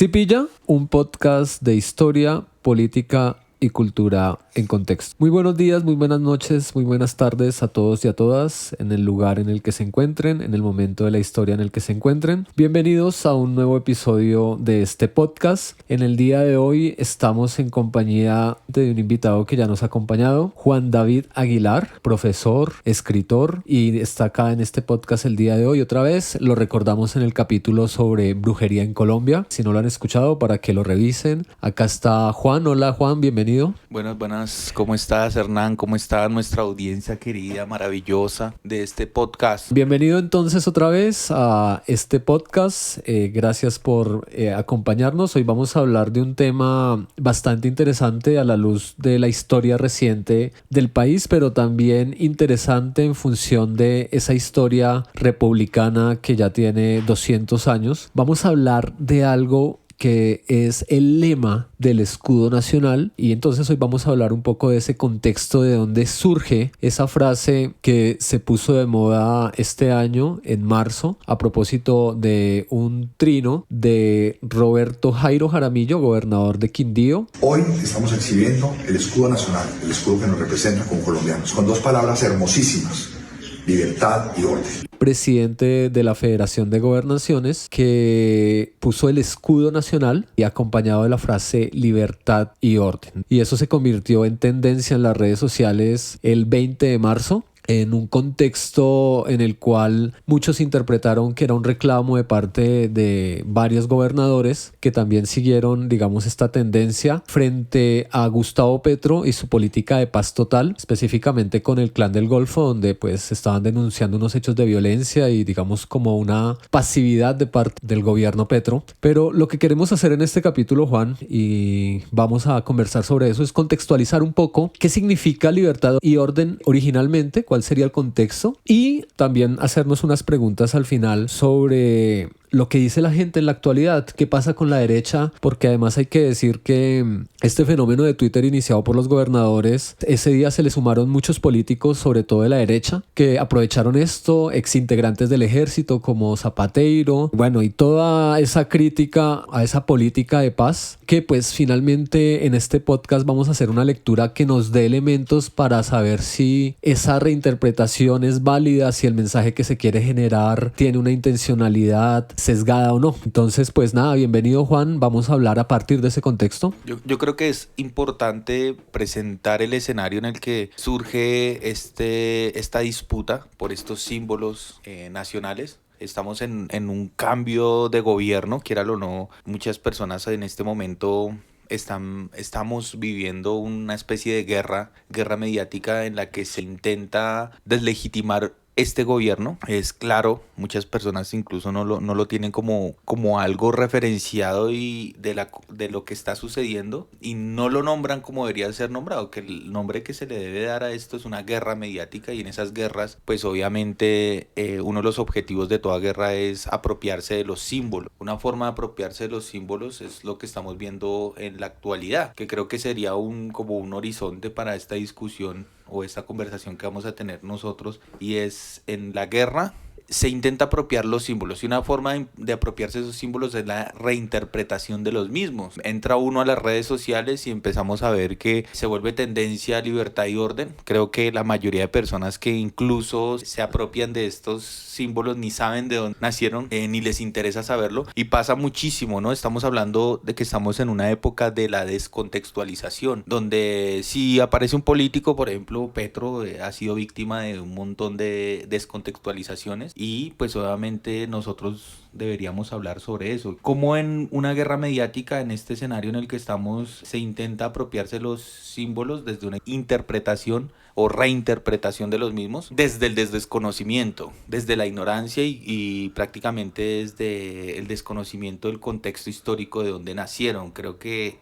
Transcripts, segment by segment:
Sí pilla, un podcast de historia, política y cultura en contexto. Muy buenos días, muy buenas noches, muy buenas tardes a todos y a todas en el lugar en el que se encuentren, en el momento de la historia en el que se encuentren. Bienvenidos a un nuevo episodio de este podcast. En el día de hoy estamos en compañía de un invitado que ya nos ha acompañado, Juan David Aguilar, profesor, escritor, y está acá en este podcast el día de hoy otra vez. Lo recordamos en el capítulo sobre brujería en Colombia. Si no lo han escuchado, para que lo revisen. Acá está Juan. Hola Juan, bienvenido. Buenas, ¿cómo estás, Hernán? ¿Cómo está nuestra audiencia querida, maravillosa de este podcast? Bienvenido entonces otra vez a este podcast. Gracias por acompañarnos. Hoy vamos a hablar de un tema bastante interesante a la luz de la historia reciente del país, pero también interesante en función de esa historia republicana que ya tiene 200 años. Vamos a hablar de algo que es el lema del escudo nacional, y entonces hoy vamos a hablar un poco de ese contexto de dónde surge esa frase que se puso de moda este año en marzo a propósito de un trino de Roberto Jairo Jaramillo, gobernador de Quindío. Hoy estamos exhibiendo el escudo nacional, el escudo que nos representa como colombianos, con dos palabras hermosísimas: libertad y orden. Presidente de la Federación de Gobernaciones, que puso el escudo nacional y acompañado de la frase libertad y orden. Y eso se convirtió en tendencia en las redes sociales el 20 de marzo. En un contexto en el cual muchos interpretaron que era un reclamo de parte de varios gobernadores que también siguieron, digamos, esta tendencia frente a Gustavo Petro y su política de paz total, específicamente con el Clan del Golfo, donde pues estaban denunciando unos hechos de violencia y, digamos, como una pasividad de parte del gobierno Petro. Pero lo que queremos hacer en este capítulo, Juan, y vamos a conversar sobre eso, es contextualizar un poco qué significa libertad y orden originalmente, cuál sería el contexto, y también hacernos unas preguntas al final sobre lo que dice la gente en la actualidad, qué pasa con la derecha, porque además hay que decir que este fenómeno de Twitter iniciado por los gobernadores, ese día se le sumaron muchos políticos, sobre todo de la derecha, que aprovecharon esto, exintegrantes del ejército como Zapateiro, bueno, y toda esa crítica a esa política de paz, que pues finalmente en este podcast vamos a hacer una lectura que nos dé elementos para saber si esa reinterpretación es válida, si el mensaje que se quiere generar tiene una intencionalidad sesgada o no. Entonces, pues nada, bienvenido Juan, vamos a hablar a partir de ese contexto. Yo creo que es importante presentar el escenario en el que surge esta disputa por estos símbolos nacionales. Estamos en un cambio de gobierno, quiéralo o no. Muchas personas en este momento estamos viviendo una especie de guerra mediática en la que se intenta deslegitimar este gobierno. Es claro, muchas personas incluso no lo tienen como algo referenciado y de lo que está sucediendo, y no lo nombran como debería ser nombrado, que el nombre que se le debe dar a esto es una guerra mediática, y en esas guerras pues obviamente uno de los objetivos de toda guerra es apropiarse de los símbolos. Una forma de apropiarse de los símbolos es lo que estamos viendo en la actualidad, que creo que sería como un horizonte para esta discusión o esta conversación que vamos a tener nosotros, y es: en la guerra se intenta apropiar los símbolos, y una forma de apropiarse de esos símbolos es la reinterpretación de los mismos. Entra uno a las redes sociales y empezamos a ver que se vuelve tendencia a libertad y orden. Creo que la mayoría de personas que incluso se apropian de estos símbolos ni saben de dónde nacieron, ni les interesa saberlo, y pasa muchísimo, ¿no? Estamos hablando de que estamos en una época de la descontextualización, donde si aparece un político, por ejemplo Petro, ha sido víctima de un montón de descontextualizaciones, y pues obviamente nosotros deberíamos hablar sobre eso. Como en una guerra mediática, en este escenario en el que estamos, se intenta apropiarse los símbolos desde una interpretación o reinterpretación de los mismos, desde el desconocimiento, desde la ignorancia y prácticamente desde el desconocimiento del contexto histórico de donde nacieron. Creo que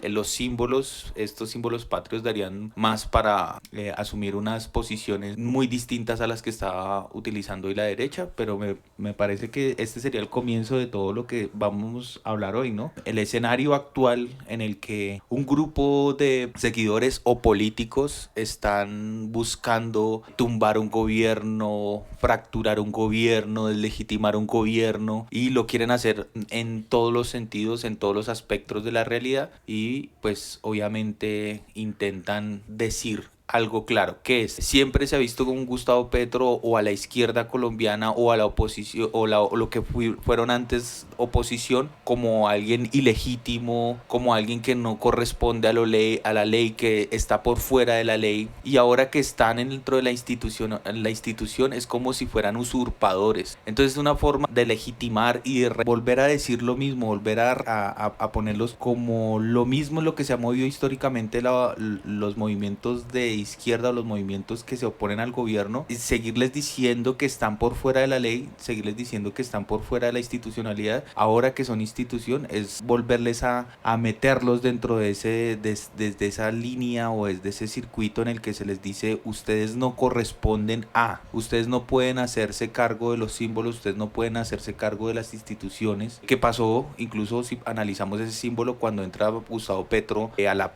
los símbolos, estos símbolos patrios, darían más para asumir unas posiciones muy distintas a las que está utilizando hoy la derecha, pero me parece que este sería el comienzo de todo lo que vamos a hablar hoy, ¿no? El escenario actual en el que un grupo de seguidores o políticos están buscando tumbar un gobierno, fracturar un gobierno, deslegitimar un gobierno, y lo quieren hacer en todos los sentidos, en todos los aspectos de la realidad, y pues obviamente intentan decir algo claro, que es, siempre se ha visto con Gustavo Petro o a la izquierda colombiana o a la oposición o lo que fueron antes oposición como alguien ilegítimo, como alguien que no corresponde a la ley, que está por fuera de la ley, y ahora que están dentro de la institución es como si fueran usurpadores. Entonces es una forma de legitimar y de volver a decir lo mismo, volver a ponerlos como lo mismo en lo que se ha movido históricamente los movimientos de izquierda o los movimientos que se oponen al gobierno, y seguirles diciendo que están por fuera de la ley, seguirles diciendo que están por fuera de la institucionalidad, ahora que son institución, es volverles a meterlos dentro de desde esa línea o desde ese circuito en el que se les dice: ustedes no corresponden ustedes no pueden hacerse cargo de los símbolos, ustedes no pueden hacerse cargo de las instituciones. ¿Qué pasó? Incluso si analizamos ese símbolo cuando entra Gustavo Petro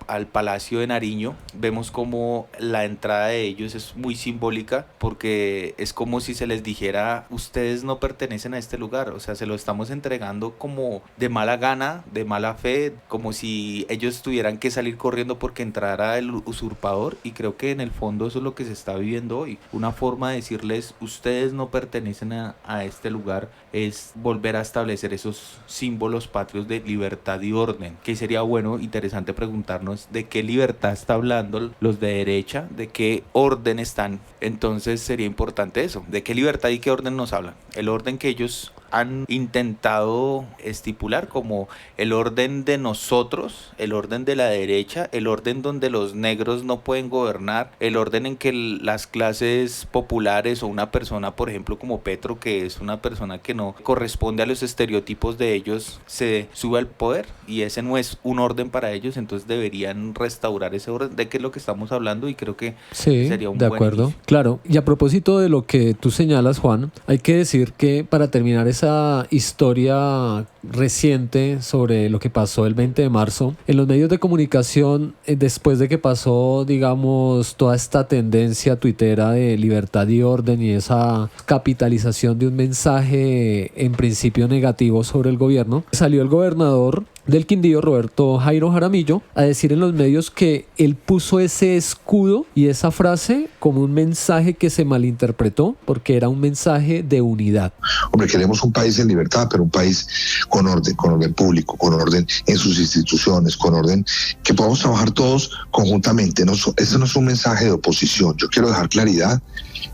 al Palacio de Nariño, vemos como la entrada de ellos es muy simbólica, porque es como si se les dijera: ustedes no pertenecen a este lugar. O sea, se lo estamos entregando como de mala gana, de mala fe, como si ellos tuvieran que salir corriendo porque entrara el usurpador. Y creo que en el fondo eso es lo que se está viviendo hoy, una forma de decirles: ustedes no pertenecen a este lugar, es volver a establecer esos símbolos patrios de libertad y orden. Que sería bueno, interesante preguntarnos de qué libertad está hablando los de derecha, de qué orden están. Entonces sería importante eso, de qué libertad y qué orden nos hablan. El orden que ellos han intentado estipular como el orden de nosotros, el orden de la derecha, el orden donde los negros no pueden gobernar, el orden en que las clases populares o una persona, por ejemplo, como Petro, que es una persona que no corresponde a los estereotipos de ellos, se sube al poder, y ese no es un orden para ellos. Entonces deberían restaurar ese orden. ¿De qué es lo que estamos hablando? Y creo que sí, sería un de buen acuerdo, inicio. claro. Y a propósito de lo que tú señalas, Juan, hay que decir que para terminar esa historia reciente sobre lo que pasó el 20 de marzo, en los medios de comunicación, después de que pasó, digamos, toda esta tendencia tuitera de libertad y orden y esa capitalización de un mensaje en principio negativo sobre el gobierno, salió el gobernador del Quindío, Roberto Jairo Jaramillo, a decir en los medios que él puso ese escudo y esa frase como un mensaje que se malinterpretó, porque era un mensaje de unidad. Hombre, queremos un país en libertad, pero un país con orden público, con orden en sus instituciones, con orden que podamos trabajar todos conjuntamente. Eso no es un mensaje de oposición. Yo quiero dejar claridad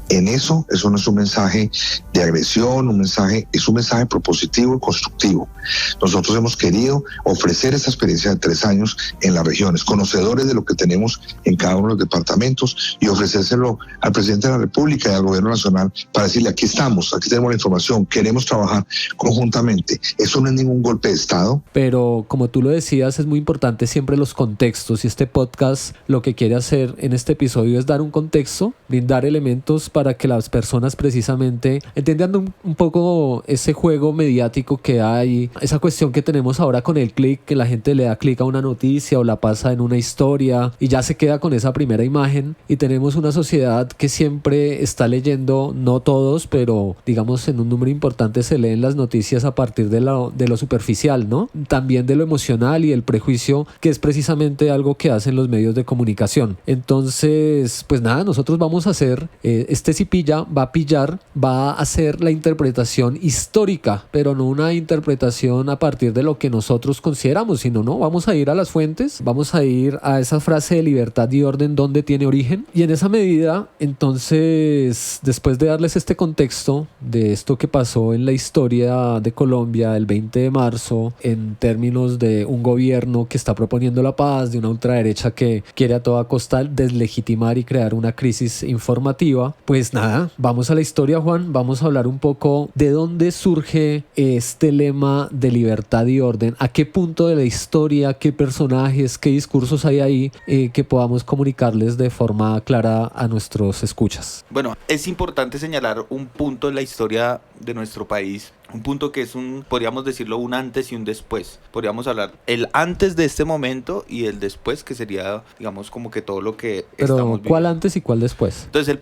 en eso. Eso no es un mensaje de agresión, es un mensaje propositivo y constructivo. Nosotros hemos querido ofrecer esta experiencia de 3 años en las regiones, conocedores de lo que tenemos en cada uno de los departamentos, y ofrecérselo al presidente de la República y al gobierno nacional para decirle: aquí estamos, aquí tenemos la información, queremos trabajar conjuntamente. Eso no es ningún golpe de Estado. Pero como tú lo decías, es muy importante siempre los contextos, y este podcast lo que quiere hacer en este episodio es dar un contexto, brindar elementos para que las personas precisamente entiendan un poco ese juego mediático que hay, esa cuestión que tenemos ahora con el clic, que la gente le da clic a una noticia o la pasa en una historia y ya se queda con esa primera imagen, y tenemos una sociedad que siempre está leyendo, no todos, pero digamos en un número importante se leen las noticias a partir de lo superficial, ¿no? También de lo emocional y el prejuicio, que es precisamente algo que hacen los medios de comunicación. Entonces, pues nada, nosotros vamos a hacer, este Cipilla va a hacer la interpretación histórica, pero no una interpretación a partir de lo que nosotros consideramos, sino no, vamos a ir a las fuentes, vamos a ir a esa frase de libertad y orden donde tiene origen, y en esa medida, entonces, después de darles este contexto de esto que pasó en la historia de Colombia el 20 de marzo, en términos de un gobierno que está proponiendo la paz, de una ultraderecha que quiere a toda costa deslegitimar y crear una crisis informativa, pues nada, vamos a la historia, Juan, vamos a hablar un poco de dónde surge este lema de libertad y orden, a qué punto de la historia, qué personajes, qué discursos hay ahí que podamos comunicarles de forma clara a nuestros escuchas. Bueno, es importante señalar un punto en la historia de nuestro país, Un punto que es podríamos decirlo, un antes y un después. Podríamos hablar el antes de este momento y el después, que sería, digamos, como que todo lo que Pero, estamos viviendo. ¿cuál antes y cuál después? Entonces el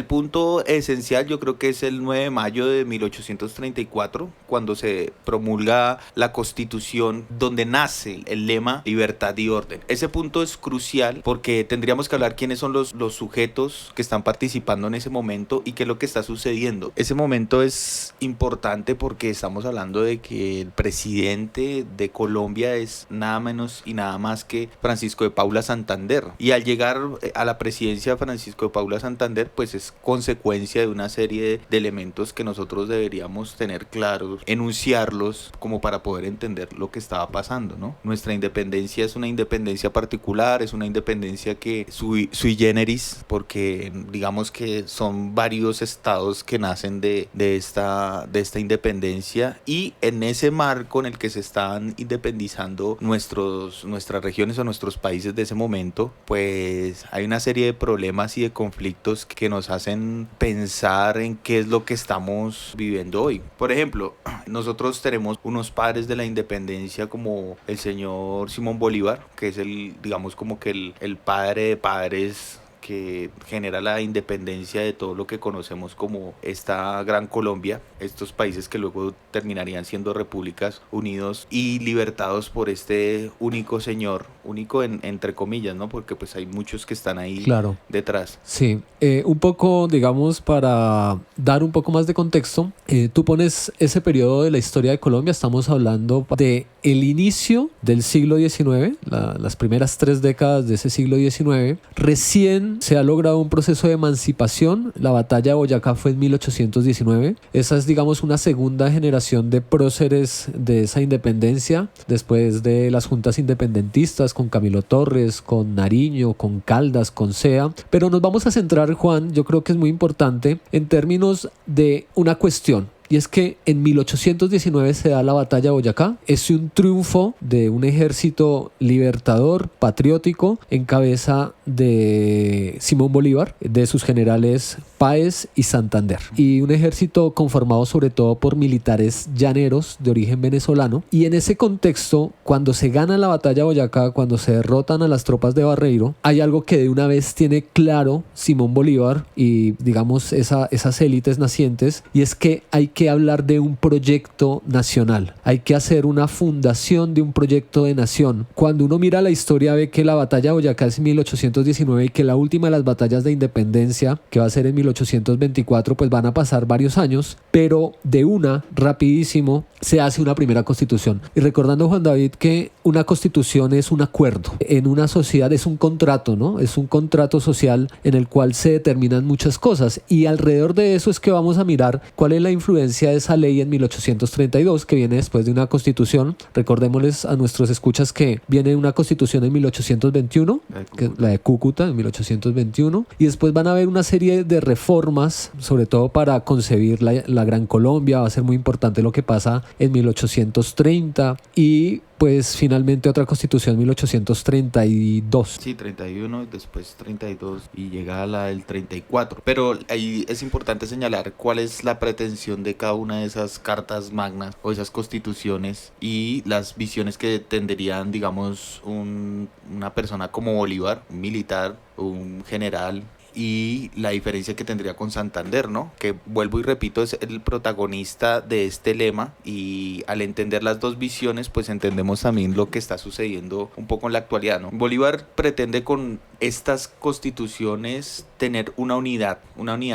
punto esencial yo creo que es el 9 de mayo de 1834, cuando se promulga la Constitución, donde nace el lema libertad y orden. Ese punto es crucial porque tendríamos que hablar quiénes son los sujetos que están participando en ese momento y qué es lo que está sucediendo. Ese momento es importante porque estamos hablando de que el presidente de Colombia es nada menos y nada más que Francisco de Paula Santander. Y al llegar a la presidencia de Francisco de Paula Santander, pues es consecuencia de una serie de elementos que nosotros deberíamos tener claros, enunciarlos como para poder entender lo que estaba pasando, ¿no? Nuestra independencia es una independencia particular, es una independencia que sui generis, porque digamos que son varios estados que nacen de esta independencia, y en ese marco en el que se están independizando nuestras regiones o nuestros países de ese momento, pues hay una serie de problemas y de conflictos que nos hacen pensar en qué es lo que estamos viviendo hoy. Por ejemplo, nosotros tenemos unos padres de la independencia como el señor Simón Bolívar, que es digamos como que el padre de padres que genera la independencia de todo lo que conocemos como esta gran Colombia, estos países que luego terminarían siendo repúblicas, unidos y libertados por este único señor, único entre comillas, ¿no? Porque pues hay muchos que están ahí Claro. detrás. Sí, un poco, digamos, para dar un poco más de contexto, tú pones ese periodo de la historia de Colombia, estamos hablando de el inicio del siglo XIX, las primeras 3 décadas de ese siglo XIX. Recién se ha logrado un proceso de emancipación. La batalla de Boyacá fue en 1819. Esa es, digamos, una segunda generación de próceres de esa independencia, después de las juntas independentistas con Camilo Torres, con Nariño, con Caldas, con Sea. Pero nos vamos a centrar, Juan, yo creo que es muy importante en términos de una cuestión. Y es que en 1819 se da la batalla de Boyacá. Es un triunfo de un ejército libertador, patriótico, en cabeza de Simón Bolívar, de sus generales Páez y Santander. Y un ejército conformado sobre todo por militares llaneros de origen venezolano. Y en ese contexto, cuando se gana la batalla de Boyacá, cuando se derrotan a las tropas de Barreiro, hay algo que de una vez tiene claro Simón Bolívar y, digamos, esas élites nacientes, y es que hay que hablar de un proyecto nacional. Hay que hacer una fundación de un proyecto de nación. Cuando uno mira la historia ve que la batalla de Boyacá es en 1819 y que la última de las batallas de independencia, que va a ser en 1824, pues van a pasar varios años, pero de una, rapidísimo, se hace una primera constitución. Y recordando, Juan David, que una constitución es un acuerdo. En una sociedad es un contrato, ¿no? Es un contrato social en el cual se determinan muchas cosas, y alrededor de eso es que vamos a mirar cuál es la influencia de esa ley en 1832, que viene después de una constitución. Recordémosles a nuestros escuchas que viene una constitución en 1821, que es la de Cúcuta en 1821, y después van a haber una serie de reformas, sobre todo para concebir la Gran Colombia. Va a ser muy importante lo que pasa en 1830, y pues finalmente otra constitución en 1832. Sí, 31, después 32 y llega a la del 34. Pero ahí es importante señalar cuál es la pretensión de cada una de esas cartas magnas o esas constituciones y las visiones que tendrían, digamos, una persona como Bolívar, un militar, un general, y la diferencia que tendría con Santander, ¿no? Que vuelvo y repito, es el protagonista de este lema, y al entender las dos visiones, pues entendemos también lo que está sucediendo un poco en la actualidad, ¿no? Bolívar pretende con estas constituciones tener una unidad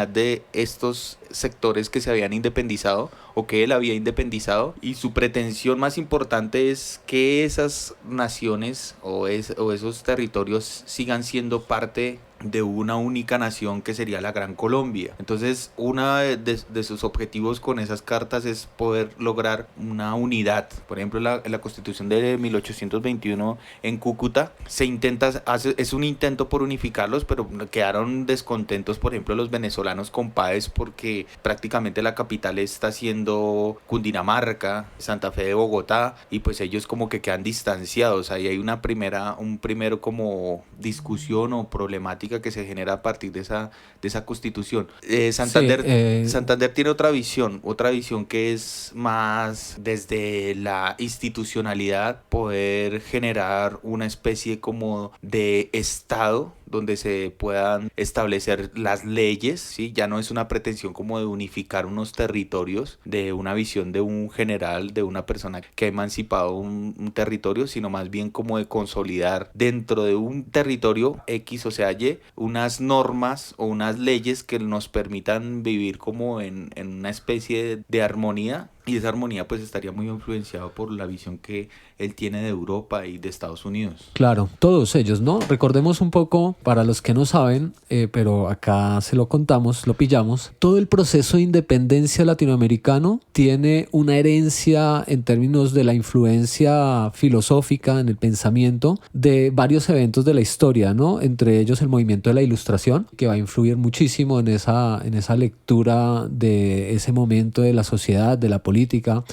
de estos sectores que se habían independizado o que él había independizado, y su pretensión más importante es que esas naciones o esos territorios sigan siendo parte de una única nación que sería la Gran Colombia. Entonces, uno de sus objetivos con esas cartas es poder lograr una unidad. Por ejemplo, en la Constitución de 1821 en Cúcuta es un intento por unificarlos, pero quedaron descontentos, por ejemplo, los venezolanos con Páez, porque prácticamente la capital está siendo Cundinamarca, Santa Fe de Bogotá, y pues ellos como que quedan distanciados. Ahí hay un primero como discusión o problemática política que se genera a partir de esa constitución. Santander, Sí, Santander tiene otra visión que es más desde la institucionalidad, poder generar una especie como de estado donde se puedan establecer las leyes, ¿sí? Ya no es una pretensión como de unificar unos territorios, de una visión de un general, de una persona que ha emancipado un territorio, sino más bien como de consolidar dentro de un territorio X, o sea, Y, unas normas o unas leyes que nos permitan vivir como en una especie de armonía. Y esa armonía pues estaría muy influenciada por la visión que él tiene de Europa y de Estados Unidos. claro, todos ellos, ¿no? Recordemos un poco, para los que no saben, pero acá se lo contamos, lo pillamos, todo el proceso de independencia latinoamericano tiene una herencia en términos de la influencia filosófica en el pensamiento de varios eventos de la historia, ¿no? Entre ellos el movimiento de la Ilustración, que va a influir muchísimo en esa lectura de ese momento de la sociedad, de la política,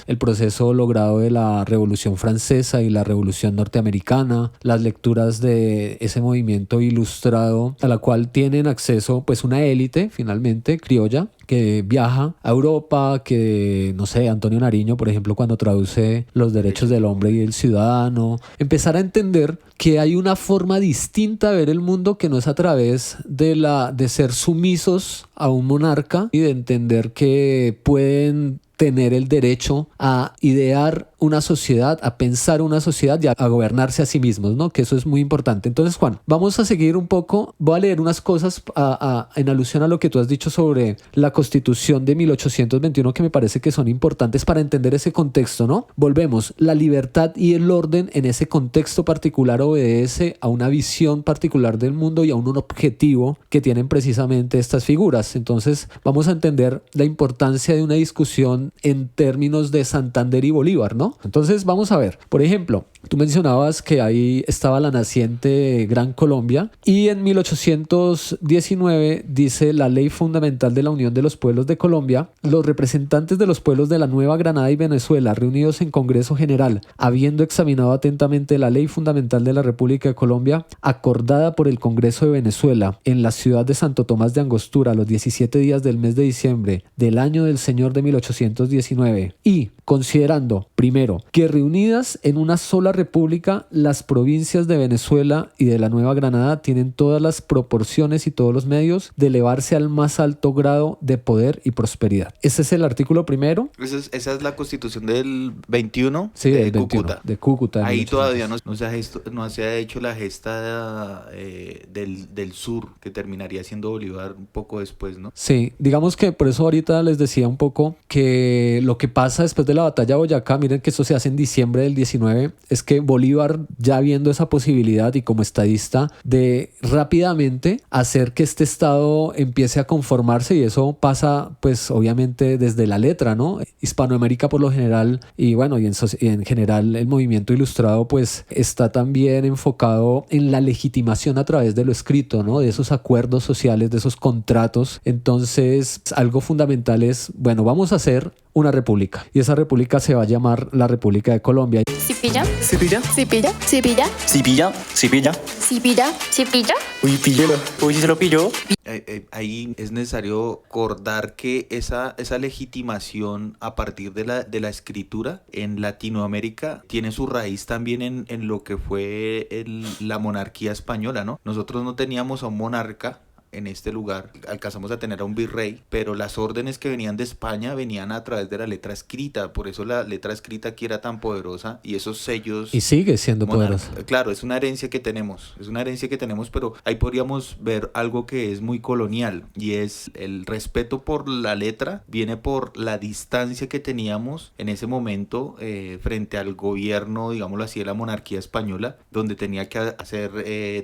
el proceso logrado de la Revolución Francesa y la Revolución Norteamericana, las lecturas de ese movimiento ilustrado a la cual tienen acceso pues una élite finalmente criolla que viaja a Europa, que no sé, Antonio Nariño por ejemplo cuando traduce Los derechos del hombre y el ciudadano, empezar a entender que hay una forma distinta de ver el mundo que no es a través de ser sumisos a un monarca y de entender que pueden tener el derecho a idear una sociedad, a pensar una sociedad y a gobernarse a sí mismos, ¿no? Que eso es muy importante. Entonces, Juan, vamos a seguir un poco, voy a leer unas cosas en alusión a lo que tú has dicho sobre la Constitución de 1821 que me parece que son importantes para entender ese contexto, ¿no? Volvemos, la libertad y el orden en ese contexto particular obedece a una visión particular del mundo y a un objetivo que tienen precisamente estas figuras. Entonces, vamos a entender la importancia de una discusión en términos de Santander y Bolívar, ¿no? Entonces vamos a ver, por ejemplo, tú mencionabas que ahí estaba la naciente Gran Colombia y en 1819 dice la Ley Fundamental de la Unión de los Pueblos de Colombia: los representantes de los pueblos de la Nueva Granada y Venezuela reunidos en Congreso General, habiendo examinado atentamente la Ley Fundamental de la República de Colombia, acordada por el Congreso de Venezuela en la ciudad de Santo Tomás de Angostura los 17 días del mes de diciembre del año del Señor de 1819 y considerando, primero, que reunidas en una sola república, las provincias de Venezuela y de la Nueva Granada tienen todas las proporciones y todos los medios de elevarse al más alto grado de poder y prosperidad. Ese es el artículo primero. Esa es la constitución del 21 Sí, de del 21, Cúcuta. de Cúcuta. Ahí 1800. todavía no se ha hecho la gesta del sur, que terminaría siendo Bolívar un poco después, ¿no? Sí, digamos que por eso ahorita les decía un poco que lo que pasa después de la batalla de Boyacá, miren que eso se hace en diciembre del 19, es que Bolívar, ya viendo esa posibilidad y como estadista, de rápidamente hacer que este estado empiece a conformarse, y eso pasa pues obviamente desde la letra, ¿no? Hispanoamérica por lo general y bueno, y en general el movimiento ilustrado pues está también enfocado en la legitimación a través de lo escrito, ¿no? De esos acuerdos sociales, de esos contratos. Entonces algo fundamental es, bueno, vamos a hacer una república y esa república se va a llamar la República de Colombia. ¿Sí pilla? ¿Sí pilla? ¿Sí pilla? ¿Sí pilla? ¿Sí pilla? ¿Sí pilla? ¿Sí pilla? ¿Sí pilla? Uy, píllelo. Uy, sí se lo pilló. Ahí es necesario recordar que esa legitimación a partir de la escritura en Latinoamérica tiene su raíz también en lo que fue la monarquía española, ¿no? Nosotros no teníamos a un monarca en este lugar, alcanzamos a tener a un virrey, pero las órdenes que venían de España venían a través de la letra escrita, por eso la letra escrita aquí era tan poderosa y esos sellos... Y sigue siendo poderosa. Claro, es una herencia que tenemos, pero ahí podríamos ver algo que es muy colonial y es el respeto por la letra, viene por la distancia que teníamos en ese momento frente al gobierno, digámoslo así, de la monarquía española, donde tenía que hacer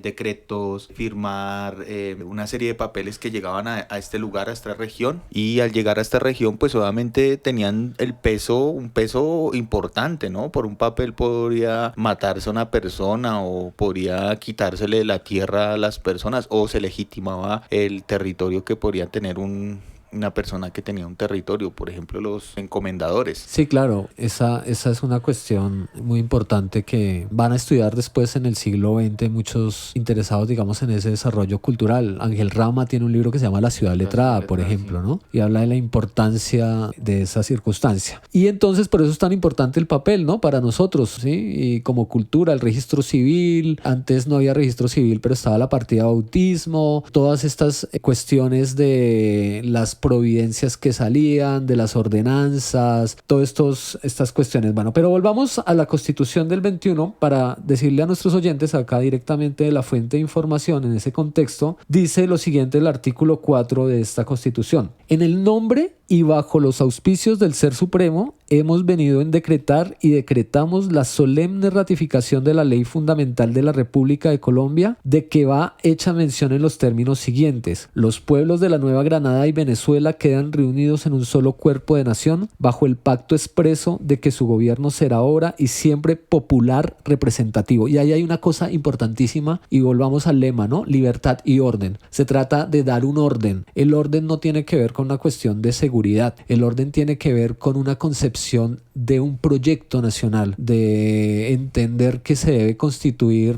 decretos, firmar una serie de papeles que llegaban a este lugar, a esta región, y al llegar a esta región pues obviamente tenían un peso importante, ¿no? Por un papel podría matarse a una persona o podría quitársele la tierra a las personas o se legitimaba el territorio que podría tener un una persona que tenía un territorio, por ejemplo los encomendadores. Sí, claro, esa es una cuestión muy importante que van a estudiar después en el siglo XX muchos interesados, digamos, en ese desarrollo cultural. Ángel Rama tiene un libro que se llama La ciudad letrada, por ejemplo, ¿no? Y habla de la importancia de esa circunstancia. Y entonces por eso es tan importante el papel, ¿no? Para nosotros, ¿sí? Y como cultura, el registro civil, antes no había registro civil, pero estaba la partida de bautismo, todas estas cuestiones de las providencias que salían, de las ordenanzas, todas estas cuestiones. Bueno, pero volvamos a la Constitución del 21 para decirle a nuestros oyentes acá directamente de la fuente de información en ese contexto. Dice lo siguiente el artículo 4 de esta Constitución: en el nombre y bajo los auspicios del Ser Supremo hemos venido en decretar y decretamos la solemne ratificación de la Ley Fundamental de la República de Colombia, de que va hecha mención en los términos siguientes: los pueblos de la Nueva Granada y Venezuela quedan reunidos en un solo cuerpo de nación bajo el pacto expreso de que su gobierno será ahora y siempre popular representativo. Y ahí hay una cosa importantísima y volvamos al lema, ¿no? Libertad y orden. Se trata de dar un orden. El orden no tiene que ver con una cuestión de seguridad. El orden tiene que ver con una concepción de un proyecto nacional, de entender que se debe constituir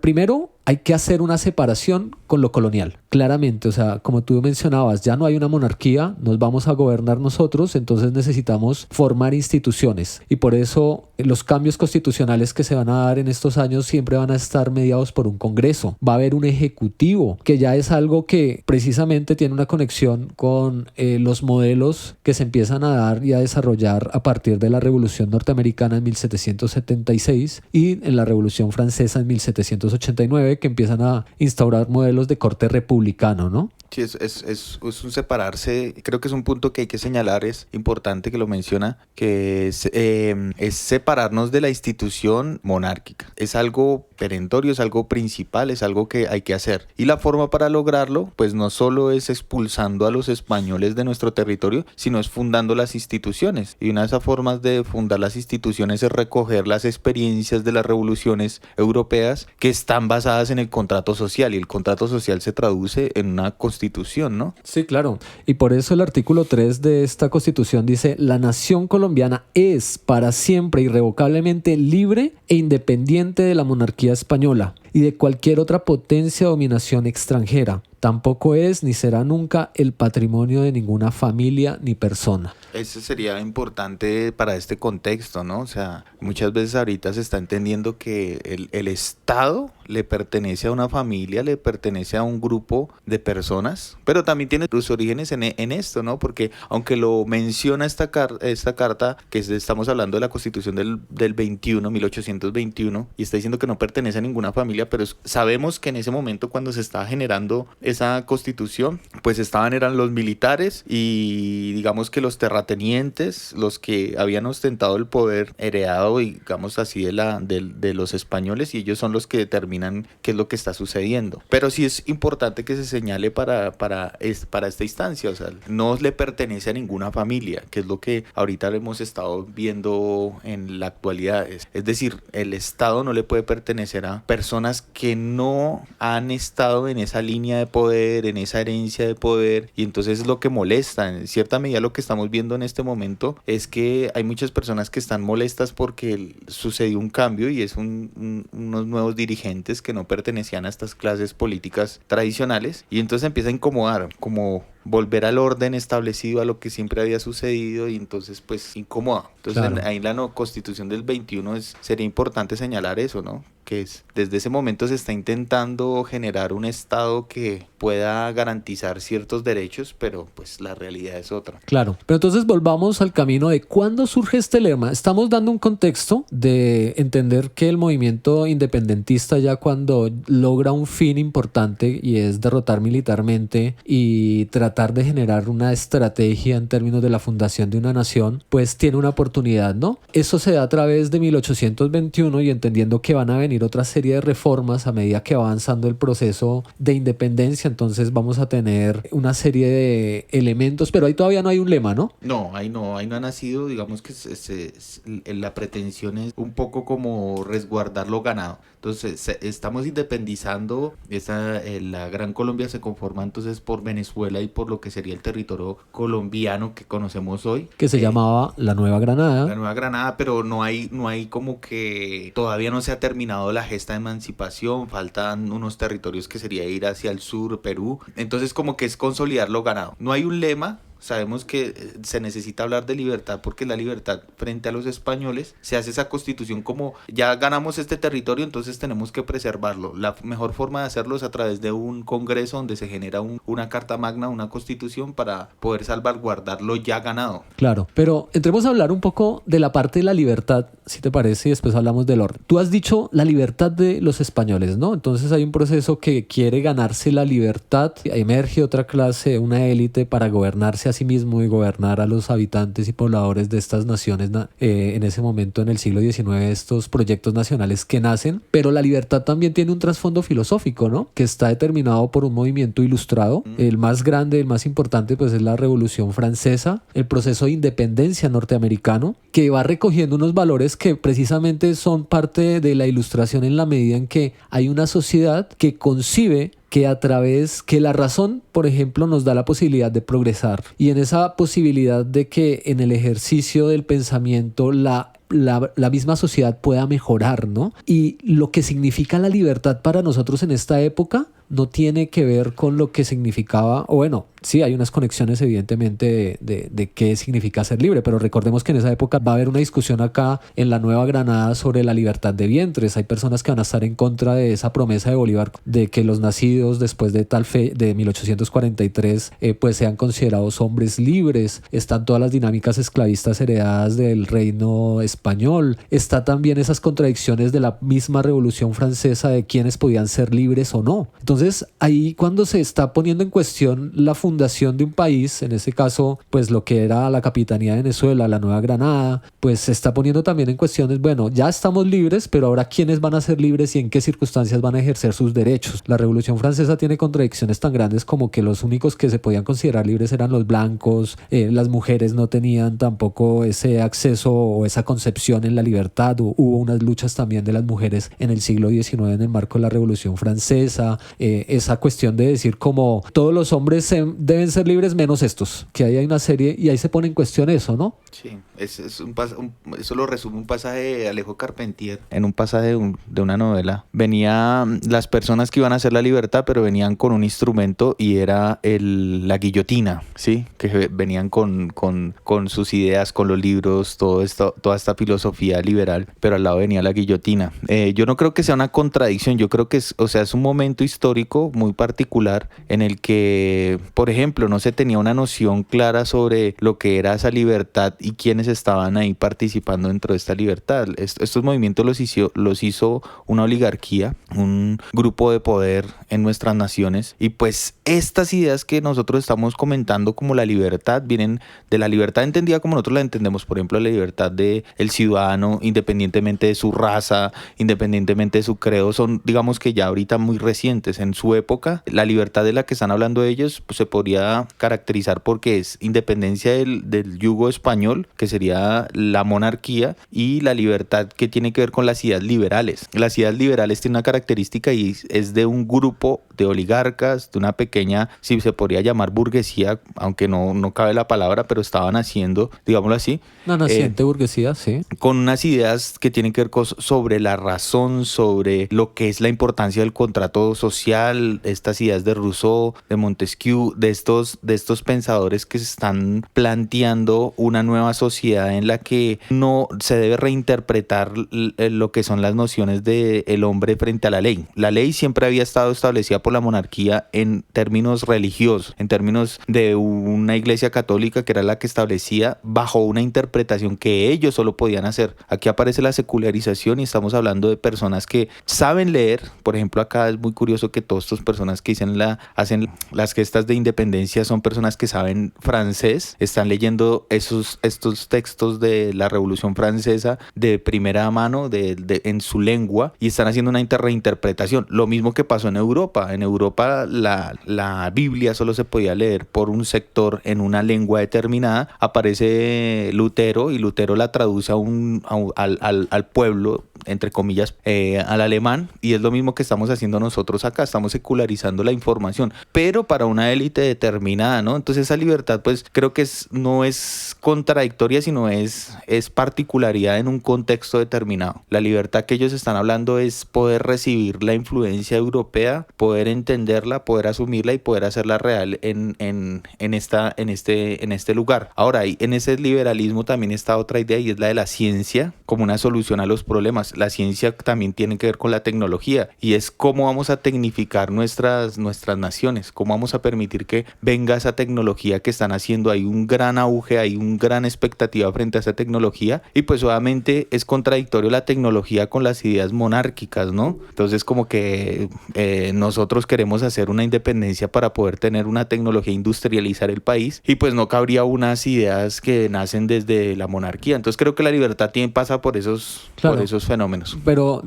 primero hay que hacer una separación con lo colonial, claramente. O sea, como tú mencionabas, ya no hay una monarquía, nos vamos a gobernar nosotros, entonces necesitamos formar instituciones. Y por eso los cambios constitucionales que se van a dar en estos años siempre van a estar mediados por un Congreso. Va a haber un Ejecutivo, que ya es algo que precisamente tiene una conexión con los modelos que se empiezan a dar y a desarrollar a partir de la Revolución Norteamericana en 1776 y en la Revolución Francesa en 1789, que empiezan a instaurar modelos de corte republicano, ¿no? Sí, es un separarse. Creo que es un punto que hay que señalar, es importante que lo menciona, que es separarnos de la institución monárquica. Es algo perentorio, es algo principal, es algo que hay que hacer. Y la forma para lograrlo, pues no solo es expulsando a los españoles de nuestro territorio, sino es fundando las instituciones. Y una de esas formas de fundar las instituciones es recoger las experiencias de las revoluciones europeas que están basadas en el contrato social, y el contrato social se traduce en una constitución, ¿no? Sí, claro. Y por eso el artículo 3 de esta Constitución dice: la nación colombiana es para siempre irrevocablemente libre e independiente de la monarquía española y de cualquier otra potencia o dominación extranjera. Tampoco es ni será nunca el patrimonio de ninguna familia ni persona. Eso sería importante para este contexto, ¿no? O sea, muchas veces ahorita se está entendiendo que el Estado le pertenece a una familia, le pertenece a un grupo de personas, pero también tiene sus orígenes en esto, ¿no? Porque aunque lo menciona esta carta, que estamos hablando de la Constitución del 21, 1821, y está diciendo que no pertenece a ninguna familia, pero sabemos que en ese momento, cuando se estaba generando esa Constitución, pues eran los militares y digamos que los terratenientes, los que habían ostentado el poder heredado, digamos así, de los españoles, y ellos son los que determinan qué es lo que está sucediendo. Pero sí es importante que se señale para esta instancia, o sea, no le pertenece a ninguna familia, que es lo que ahorita hemos estado viendo en la actualidad. Es decir, el Estado no le puede pertenecer a personas que no han estado en esa línea de poder, en esa herencia de poder, y entonces es lo que molesta. En cierta medida lo que estamos viendo en este momento es que hay muchas personas que están molestas porque sucedió un cambio y es unos nuevos dirigentes que no pertenecían a estas clases políticas tradicionales, y entonces empieza a incomodar, como volver al orden establecido, a lo que siempre había sucedido, y entonces pues incomoda. Entonces claro, ahí en la Constitución del 21 sería importante señalar eso, ¿no? Que desde ese momento se está intentando generar un Estado que pueda garantizar ciertos derechos, pero pues la realidad es otra. Claro, pero entonces volvamos al camino de cuándo surge este lema. Estamos dando un contexto de entender que el movimiento independentista, ya cuando logra un fin importante y es derrotar militarmente y tratar de generar una estrategia en términos de la fundación de una nación, pues tiene una oportunidad, ¿no? Eso se da a través de 1821 y entendiendo que van a venir otra serie de reformas a medida que va avanzando el proceso de independencia. Entonces vamos a tener una serie de elementos, pero ahí todavía no hay un lema, ¿no? No, ahí no ha nacido. Digamos que la pretensión es un poco como resguardar lo ganado. Entonces estamos independizando, la Gran Colombia se conforma entonces por Venezuela y por por lo que sería el territorio colombiano que conocemos hoy. Que se llamaba la Nueva Granada. La Nueva Granada, pero no hay como que todavía no se ha terminado la gesta de emancipación, faltan unos territorios que sería ir hacia el sur, Perú. Entonces como que es consolidar lo ganado. No hay un lema. Sabemos que se necesita hablar de libertad porque la libertad frente a los españoles. Se hace esa constitución como ya ganamos este territorio, entonces tenemos que preservarlo. La mejor forma de hacerlo es a través de un congreso donde se genera una carta magna, una constitución para poder salvaguardar lo ya ganado. Claro, pero entremos a hablar un poco de la parte de la libertad, si te parece, y después hablamos del orden. Tú has dicho la libertad de los españoles, ¿no? Entonces hay un proceso que quiere ganarse la libertad, emerge otra clase, una élite para gobernarse a sí mismo y gobernar a los habitantes y pobladores de estas naciones en ese momento en el siglo XIX, estos proyectos nacionales que nacen, pero la libertad también tiene un trasfondo filosófico, ¿no? Que está determinado por un movimiento ilustrado, el más grande, el más importante pues es la Revolución Francesa, el proceso de independencia norteamericano, que va recogiendo unos valores que precisamente son parte de la ilustración en la medida en que hay una sociedad que concibe que la razón, por ejemplo, nos da la posibilidad de progresar, y en esa posibilidad de que en el ejercicio del pensamiento la misma sociedad pueda mejorar, ¿no? Y lo que significa la libertad para nosotros en esta época no tiene que ver con lo que significaba, o bueno, sí hay unas conexiones evidentemente de qué significa ser libre, pero recordemos que en esa época va a haber una discusión acá en la Nueva Granada sobre la libertad de vientres. Hay personas que van a estar en contra de esa promesa de Bolívar de que los nacidos después de tal fe de 1843 pues sean considerados hombres libres. Están todas las dinámicas esclavistas heredadas del reino español. Está también esas contradicciones de la misma Revolución Francesa de quiénes podían ser libres o no. Entonces ahí cuando se está poniendo en cuestión la fundación de un país, en ese caso pues lo que era la Capitanía de Venezuela, la Nueva Granada, pues se está poniendo también en cuestiones, bueno, ya estamos libres, pero ahora quiénes van a ser libres y en qué circunstancias van a ejercer sus derechos. La Revolución Francesa tiene contradicciones tan grandes como que los únicos que se podían considerar libres eran los blancos, las mujeres no tenían tampoco ese acceso o esa concepción en la libertad. Hubo unas luchas también de las mujeres en el siglo XIX en el marco de la Revolución Francesa, esa cuestión de decir como todos los hombres deben ser libres menos estos, que ahí hay una serie y ahí se pone en cuestión eso, ¿no? Sí, eso lo resume un pasaje de Alejo Carpentier, en un pasaje de una novela. Venían las personas que iban a hacer la libertad, pero venían con un instrumento y era la guillotina, ¿sí? Que venían con sus ideas, con los libros, toda esta filosofía liberal, pero al lado venía la guillotina. Yo no creo que sea una contradicción, yo creo que es un momento histórico muy particular en el que, por ejemplo, no se tenía una noción clara sobre lo que era esa libertad y quiénes estaban ahí participando dentro de esta libertad. Estos movimientos los hizo una oligarquía, un grupo de poder en nuestras naciones, y pues estas ideas que nosotros estamos comentando como la libertad vienen de la libertad entendida como nosotros la entendemos, por ejemplo, la libertad del ciudadano independientemente de su raza, independientemente de su credo, son digamos que ya ahorita muy recientes. En su época, la libertad de la que están hablando ellos pues, se podría caracterizar porque es independencia del yugo español, que sería la monarquía, y la libertad que tiene que ver con las ideas liberales. Las ideas liberales tienen una característica y es de un grupo de oligarcas, de una pequeña, si se podría llamar burguesía, aunque no cabe la palabra, pero estaban haciendo, digámoslo así, una naciente burguesía, sí, con unas ideas que tienen que ver sobre la razón, sobre lo que es la importancia del contrato social, estas ideas de Rousseau, de Montesquieu, de estos pensadores que se están planteando una nueva sociedad en la que no se debe reinterpretar lo que son las nociones del hombre frente a la ley. La ley siempre había estado establecida por la monarquía en términos religiosos, en términos de una iglesia católica que era la que establecía bajo una interpretación que ellos solo podían hacer. Aquí aparece la secularización y estamos hablando de personas que saben leer. Por ejemplo, acá es muy curioso que todas estas personas que hacen las gestas de independencia son personas que saben francés, están leyendo estos textos de la Revolución Francesa de primera mano en su lengua y están haciendo una reinterpretación. Lo mismo que pasó en Europa. En Europa la Biblia solo se podía leer por un sector en una lengua determinada. Aparece Lutero y Lutero la traduce al pueblo, entre comillas, al alemán, y es lo mismo que estamos haciendo nosotros acá. estamos secularizando la información, pero para una élite determinada, ¿no? Entonces esa libertad pues creo que no es contradictoria, sino es particularidad en un contexto determinado. La libertad que ellos están hablando es poder recibir la influencia europea, poder entenderla, poder asumirla y poder hacerla real en este lugar. Ahora, en ese liberalismo también está otra idea, y es la de la ciencia como una solución a los problemas. La ciencia también tiene que ver con la tecnología, y es cómo vamos a tecnificar nuestras naciones, cómo vamos a permitir que venga esa tecnología que están haciendo. Hay un gran auge, hay una gran expectativa frente a esa tecnología, y pues obviamente es contradictorio la tecnología con las ideas monárquicas, ¿no? Entonces como que nosotros queremos hacer una independencia para poder tener una tecnología, industrializar el país, y pues no cabría unas ideas que nacen desde la monarquía. Entonces creo que la libertad pasa por esos fenómenos. Pero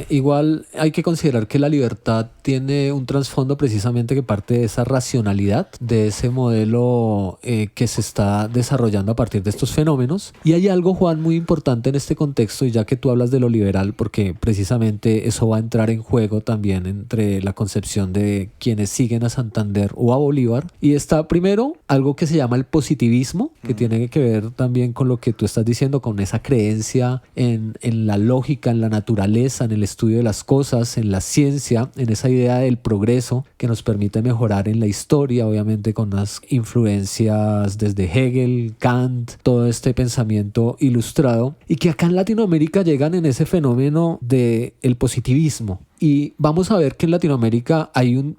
igual hay que considerar que la libertad tiene un trasfondo precisamente que parte de esa racionalidad, de ese modelo que se está desarrollando a partir de estos fenómenos. Y hay algo, Juan, muy importante en este contexto, y ya que tú hablas de lo liberal, porque precisamente eso va a entrar en juego también entre la concepción de quienes siguen a Santander o a Bolívar. Y está primero algo que se llama el positivismo, que tiene que ver también con lo que tú estás diciendo, con esa creencia en la lógica, en la naturaleza, en el estudio de las cosas, en la ciencia, en esa idea del progreso que nos permite mejorar en la historia, obviamente con las influencias desde Hegel, Kant, todo este pensamiento ilustrado, y que acá en Latinoamérica llegan en ese fenómeno del positivismo. Y vamos a ver que en Latinoamérica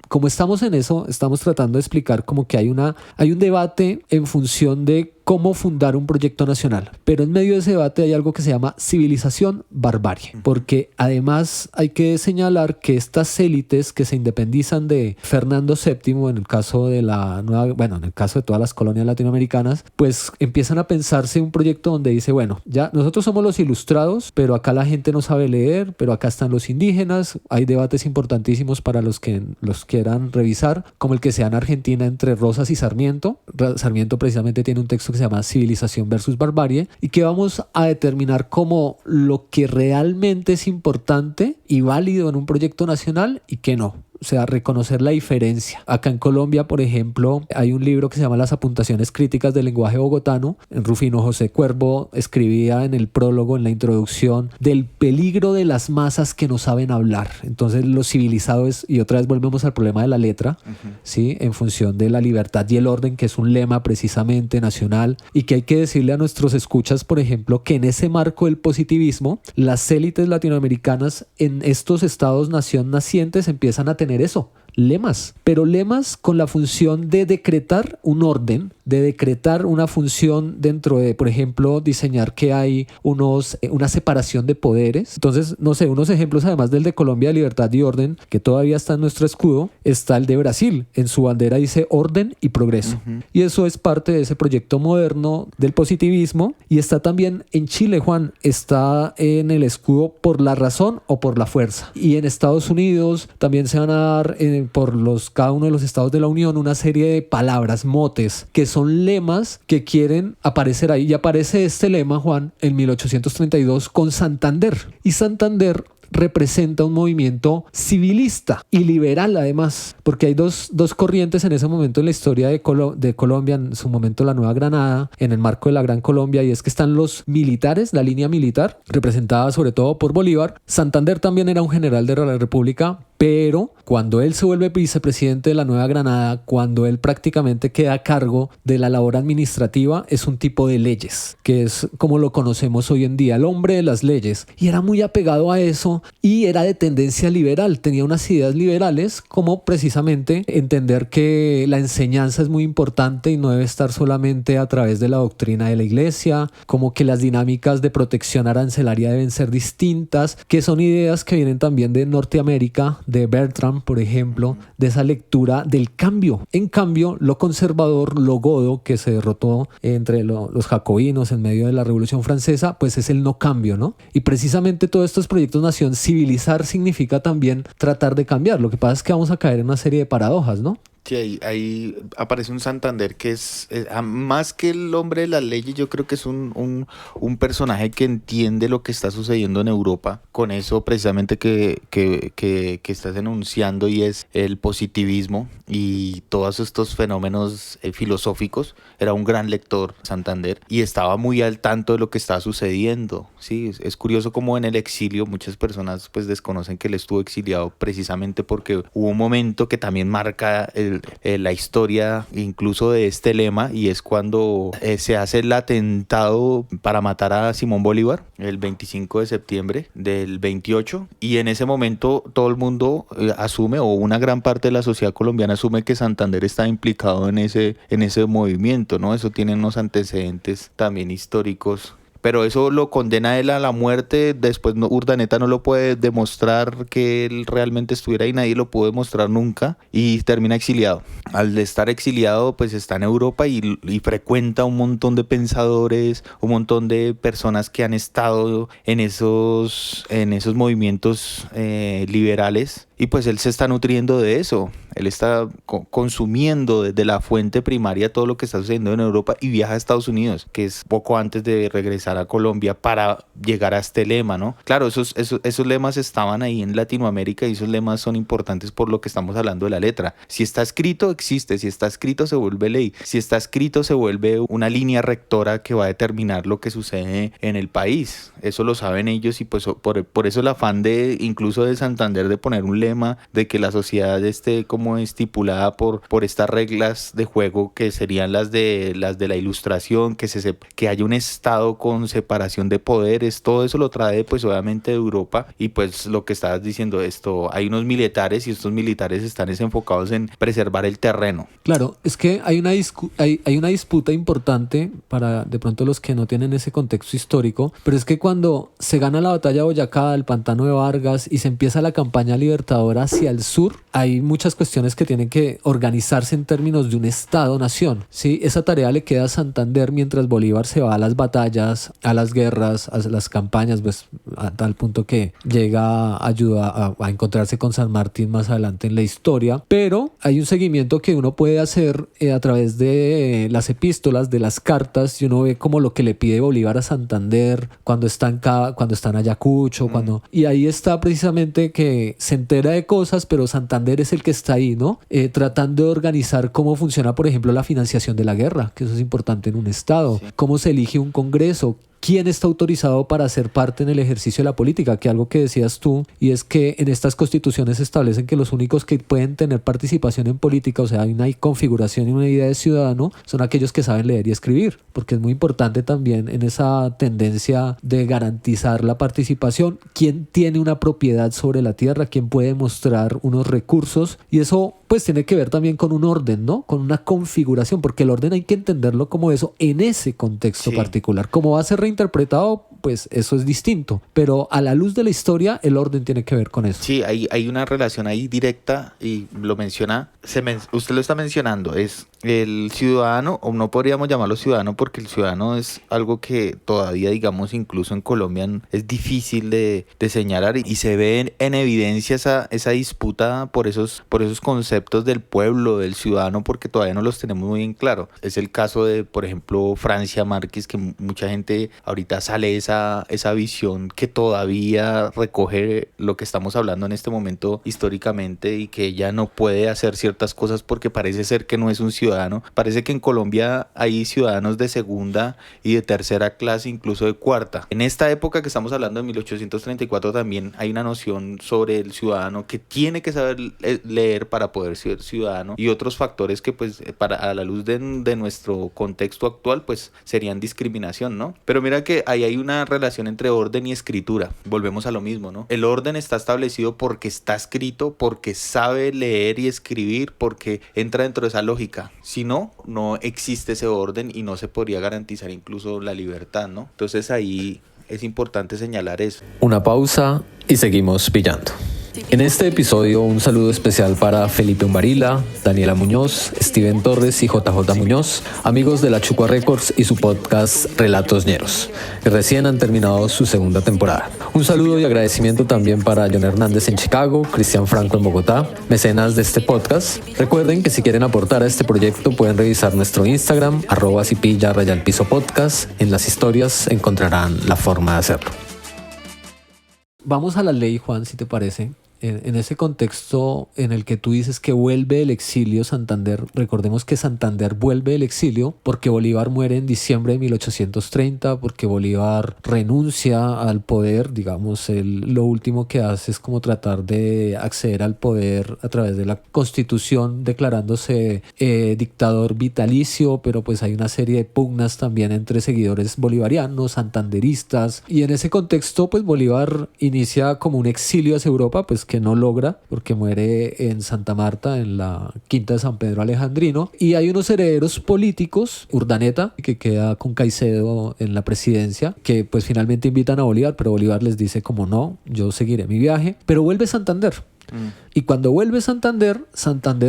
como estamos en eso, estamos tratando de explicar como que hay un debate en función de cómo fundar un proyecto nacional. Pero en medio de ese debate hay algo que se llama civilización barbarie. Porque además hay que señalar que estas élites que se independizan de Fernando VII, en el caso de en el caso de todas las colonias latinoamericanas, pues empiezan a pensarse un proyecto donde dice, bueno, ya nosotros somos los ilustrados, pero acá la gente no sabe leer, pero acá están los indígenas. Hay debates importantísimos para los que los quieran revisar, como el que se da en Argentina entre Rosas y Sarmiento. Sarmiento precisamente tiene un texto que se llama Civilización versus Barbarie, y que vamos a determinar como lo que realmente es importante y válido en un proyecto nacional y que no. O sea, reconocer la diferencia. Acá en Colombia, por ejemplo, hay un libro que se llama Las apuntaciones críticas del lenguaje bogotano. Rufino José Cuervo escribía en el prólogo, en la introducción, del peligro de las masas que no saben hablar. Entonces, lo civilizado es, y otra vez volvemos al problema de la letra, ¿sí? En función de la libertad y el orden, que es un lema precisamente nacional, y que hay que decirle a nuestros escuchas, por ejemplo, que en ese marco del positivismo, las élites latinoamericanas en estos estados-nación nacientes empiezan a tener eso, lemas, pero lemas con la función de decretar un orden, de decretar una función dentro de, por ejemplo, diseñar que hay una separación de poderes. Entonces, no sé, unos ejemplos además del de Colombia, de libertad y orden, que todavía está en nuestro escudo, está el de Brasil. En su bandera dice orden y progreso. Y eso es parte de ese proyecto moderno del positivismo. Y está también en Chile, Juan, está en el escudo por la razón o por la fuerza. Y en Estados Unidos también se van a dar cada uno de los estados de la Unión una serie de palabras, motes, que son lemas que quieren aparecer ahí. Y aparece este lema, Juan, en 1832 con Santander. Y Santander representa un movimiento civilista y liberal además, porque hay dos corrientes en ese momento en la historia de Colombia, en su momento la Nueva Granada, en el marco de la Gran Colombia, y es que están los militares, la línea militar, representada sobre todo por Bolívar. Santander también era un general de la República, pero cuando él se vuelve vicepresidente de la Nueva Granada, cuando él prácticamente queda a cargo de la labor administrativa, es un tipo de leyes, que es como lo conocemos hoy en día, el hombre de las leyes, y era muy apegado a eso y era de tendencia liberal, tenía unas ideas liberales, como precisamente entender que la enseñanza es muy importante y no debe estar solamente a través de la doctrina de la iglesia, como que las dinámicas de protección arancelaria deben ser distintas, que son ideas que vienen también de Norteamérica, de Bertrand, por ejemplo, de esa lectura del cambio. En cambio, lo conservador, lo godo, que se derrotó entre los jacobinos en medio de la Revolución Francesa, pues es el no cambio, ¿no? Y precisamente todos estos proyectos nación, civilizar significa también tratar de cambiar. Lo que pasa es que vamos a caer en una serie de paradojas, ¿no? Sí, ahí aparece un Santander que es más que el hombre de las leyes, yo creo que es un personaje que entiende lo que está sucediendo en Europa, con eso precisamente que estás enunciando, y es el positivismo y todos estos fenómenos filosóficos. Era un gran lector Santander y estaba muy al tanto de lo que estaba sucediendo. Sí, es curioso como en el exilio muchas personas pues desconocen que él estuvo exiliado precisamente porque hubo un momento que también marca la historia incluso de este lema, y es cuando se hace el atentado para matar a Simón Bolívar el 25 de septiembre del 28, y en ese momento todo el mundo asume, o una gran parte de la sociedad colombiana asume, que Santander está implicado en ese movimiento, ¿no? Eso tiene unos antecedentes también históricos. Pero eso lo condena a él a la muerte. Después Urdaneta no lo puede demostrar que él realmente estuviera ahí, nadie lo pudo demostrar nunca, y termina exiliado. Al estar exiliado pues está en Europa y frecuenta un montón de pensadores, un montón de personas que han estado en esos movimientos liberales, y pues él se está nutriendo de eso. Él está consumiendo desde la fuente primaria todo lo que está sucediendo en Europa, y viaja a Estados Unidos, que es poco antes de regresar a Colombia, para llegar a este lema, ¿no? Claro, esos lemas estaban ahí en Latinoamérica, y esos lemas son importantes por lo que estamos hablando de la letra. Si está escrito, existe. Si está escrito, se vuelve ley. Si está escrito, se vuelve una línea rectora que va a determinar lo que sucede en el país. Eso lo saben ellos, y pues por eso el afán incluso de Santander de poner un lema, de que la sociedad esté como estipulada por estas reglas de juego, que serían las de la Ilustración, que haya un Estado con separación de poderes. Todo eso lo trae pues obviamente de Europa, y pues lo que estabas diciendo, hay unos militares, y estos militares están enfocados en preservar el terreno. Claro, es que hay una disputa importante para de pronto los que no tienen ese contexto histórico, pero es que cuando se gana la batalla de Boyacá, el pantano de Vargas, y se empieza la campaña libertadora hacia el sur, hay muchas cuestiones que tienen que organizarse en términos de un Estado-nación, ¿sí? Esa tarea le queda a Santander mientras Bolívar se va a las batallas, a las guerras, a las campañas, pues a tal punto que llega a encontrarse con San Martín más adelante en la historia. Pero hay un seguimiento que uno puede hacer a través de las epístolas, de las cartas, y uno ve como lo que le pide Bolívar a Santander cuando está en Ayacucho, y ahí está precisamente que se entera de cosas, pero Santander es el que está ahí, ¿no? Tratando de organizar cómo funciona, por ejemplo, la financiación de la guerra, que eso es importante en un Estado. Sí. Cómo se elige un Congreso. ¿Quién está autorizado para ser parte en el ejercicio de la política? Que algo que decías tú, y es que en estas constituciones se establecen que los únicos que pueden tener participación en política, o sea, hay una configuración y una idea de ciudadano, son aquellos que saben leer y escribir, porque es muy importante también en esa tendencia de garantizar la participación. ¿Quién tiene una propiedad sobre la tierra? ¿Quién puede mostrar unos recursos? Y eso pues tiene que ver también con un orden, ¿no? Con una configuración, porque el orden hay que entenderlo como eso en ese contexto particular. Como va a ser reinterpretado, pues eso es distinto, pero a la luz de la historia el orden tiene que ver con eso. Sí, hay una relación ahí directa, y lo menciona, usted lo está mencionando, es el ciudadano, o no podríamos llamarlo ciudadano, porque el ciudadano es algo que todavía, digamos, incluso en Colombia es difícil de señalar, y se ve en evidencia esa disputa por esos conceptos del pueblo, del ciudadano, porque todavía no los tenemos muy en claro. Es el caso de, por ejemplo, Francia Márquez, que mucha gente ahorita sale esa visión que todavía recoge lo que estamos hablando en este momento históricamente, y que ella no puede hacer ciertas cosas porque parece ser que no es un ciudadano. Parece que en Colombia hay ciudadanos de segunda y de tercera clase, incluso de cuarta. En esta época que estamos hablando de 1834 también hay una noción sobre el ciudadano que tiene que saber leer para poder ser ciudadano, y otros factores que pues a la luz de nuestro contexto actual pues serían discriminación, ¿no? Pero mira que ahí hay una relación entre orden y escritura. Volvemos a lo mismo, ¿no? El orden está establecido porque está escrito, porque sabe leer y escribir, porque entra dentro de esa lógica. Si no, no existe ese orden y no se podría garantizar incluso la libertad, ¿no? Entonces ahí es importante señalar eso. Una pausa y seguimos pillando. En este episodio un saludo especial para Felipe Umbarila, Daniela Muñoz, Steven Torres y JJ Muñoz, amigos de la Chucua Records y su podcast Relatos Ñeros, que recién han terminado su segunda temporada. Un saludo y agradecimiento también para John Hernández en Chicago, Cristian Franco en Bogotá, mecenas de este podcast. Recuerden que si quieren aportar a este proyecto pueden revisar nuestro Instagram, @cipilla_podcast. En las historias encontrarán la forma de hacerlo. Vamos a la ley, Juan, si te parece. En ese contexto en el que tú dices que vuelve el exilio Santander, recordemos que Santander vuelve el exilio porque Bolívar muere en diciembre de 1830, porque Bolívar renuncia al poder, digamos, lo último que hace es como tratar de acceder al poder a través de la Constitución, declarándose dictador vitalicio, pero pues hay una serie de pugnas también entre seguidores bolivarianos, santanderistas, y en ese contexto pues Bolívar inicia como un exilio hacia Europa, pues que no logra porque muere en Santa Marta, en la quinta de San Pedro Alejandrino, y hay unos herederos políticos, Urdaneta, que queda con Caicedo en la presidencia, que pues finalmente invitan a Bolívar, pero Bolívar les dice como no, yo seguiré mi viaje, pero vuelve Santander. Y cuando vuelve Santander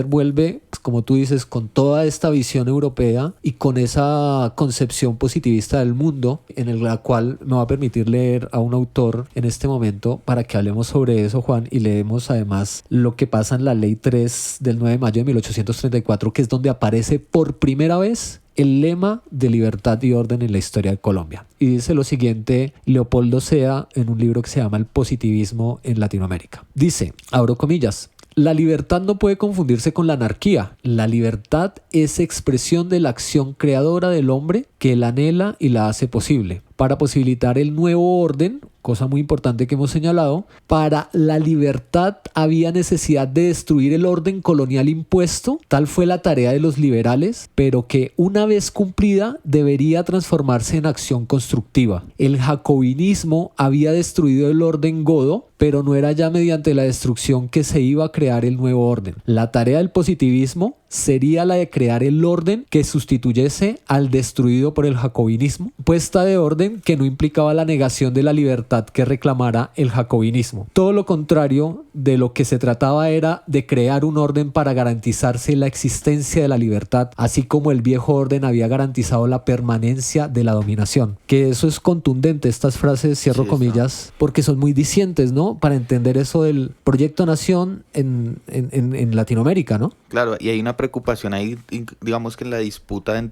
vuelve, como tú dices, con toda esta visión europea y con esa concepción positivista del mundo, en la cual me va a permitir leer a un autor en este momento para que hablemos sobre eso, Juan, y leemos además lo que pasa en la Ley 3 del 9 de mayo de 1834, que es donde aparece por primera vez el lema de libertad y orden en la historia de Colombia. Y dice lo siguiente Leopoldo Sea en un libro que se llama El positivismo en Latinoamérica. Dice, abro comillas, la libertad no puede confundirse con la anarquía. La libertad es expresión de la acción creadora del hombre que la anhela y la hace posible. Para posibilitar el nuevo orden, cosa muy importante que hemos señalado, para la libertad había necesidad de destruir el orden colonial impuesto, tal fue la tarea de los liberales, pero que una vez cumplida debería transformarse en acción constructiva. El jacobinismo había destruido el orden godo, pero no era ya mediante la destrucción que se iba a crear el nuevo orden. La tarea del positivismo sería la de crear el orden que sustituyese al destruido por el jacobinismo, puesta de orden que no implicaba la negación de la libertad que reclamara el jacobinismo. Todo lo contrario, de lo que se trataba era de crear un orden para garantizarse la existencia de la libertad, así como el viejo orden había garantizado la permanencia de la dominación. Que eso es contundente, estas frases, cierro comillas, porque son muy discientes, ¿no? Para entender eso del proyecto nación en Latinoamérica, ¿no? Claro, y hay una preocupación ahí, digamos que en la discusión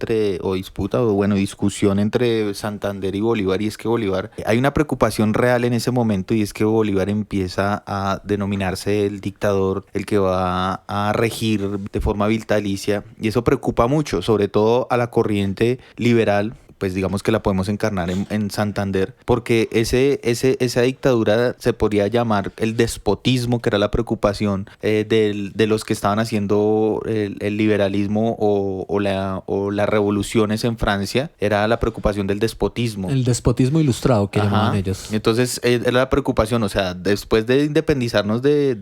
entre Santander y Bolívar, y es que Bolívar, hay una preocupación real en ese momento, y es que Bolívar empieza a denominarse el dictador, el que va a regir de forma vitalicia, y eso preocupa mucho, sobre todo a la corriente liberal, pues digamos que la podemos encarnar en Santander, porque esa dictadura se podría llamar el despotismo, que era la preocupación de los que estaban haciendo el liberalismo o las revoluciones en Francia, era la preocupación del despotismo. El despotismo ilustrado que llamaban ellos. Entonces era la preocupación, o sea, después de independizarnos de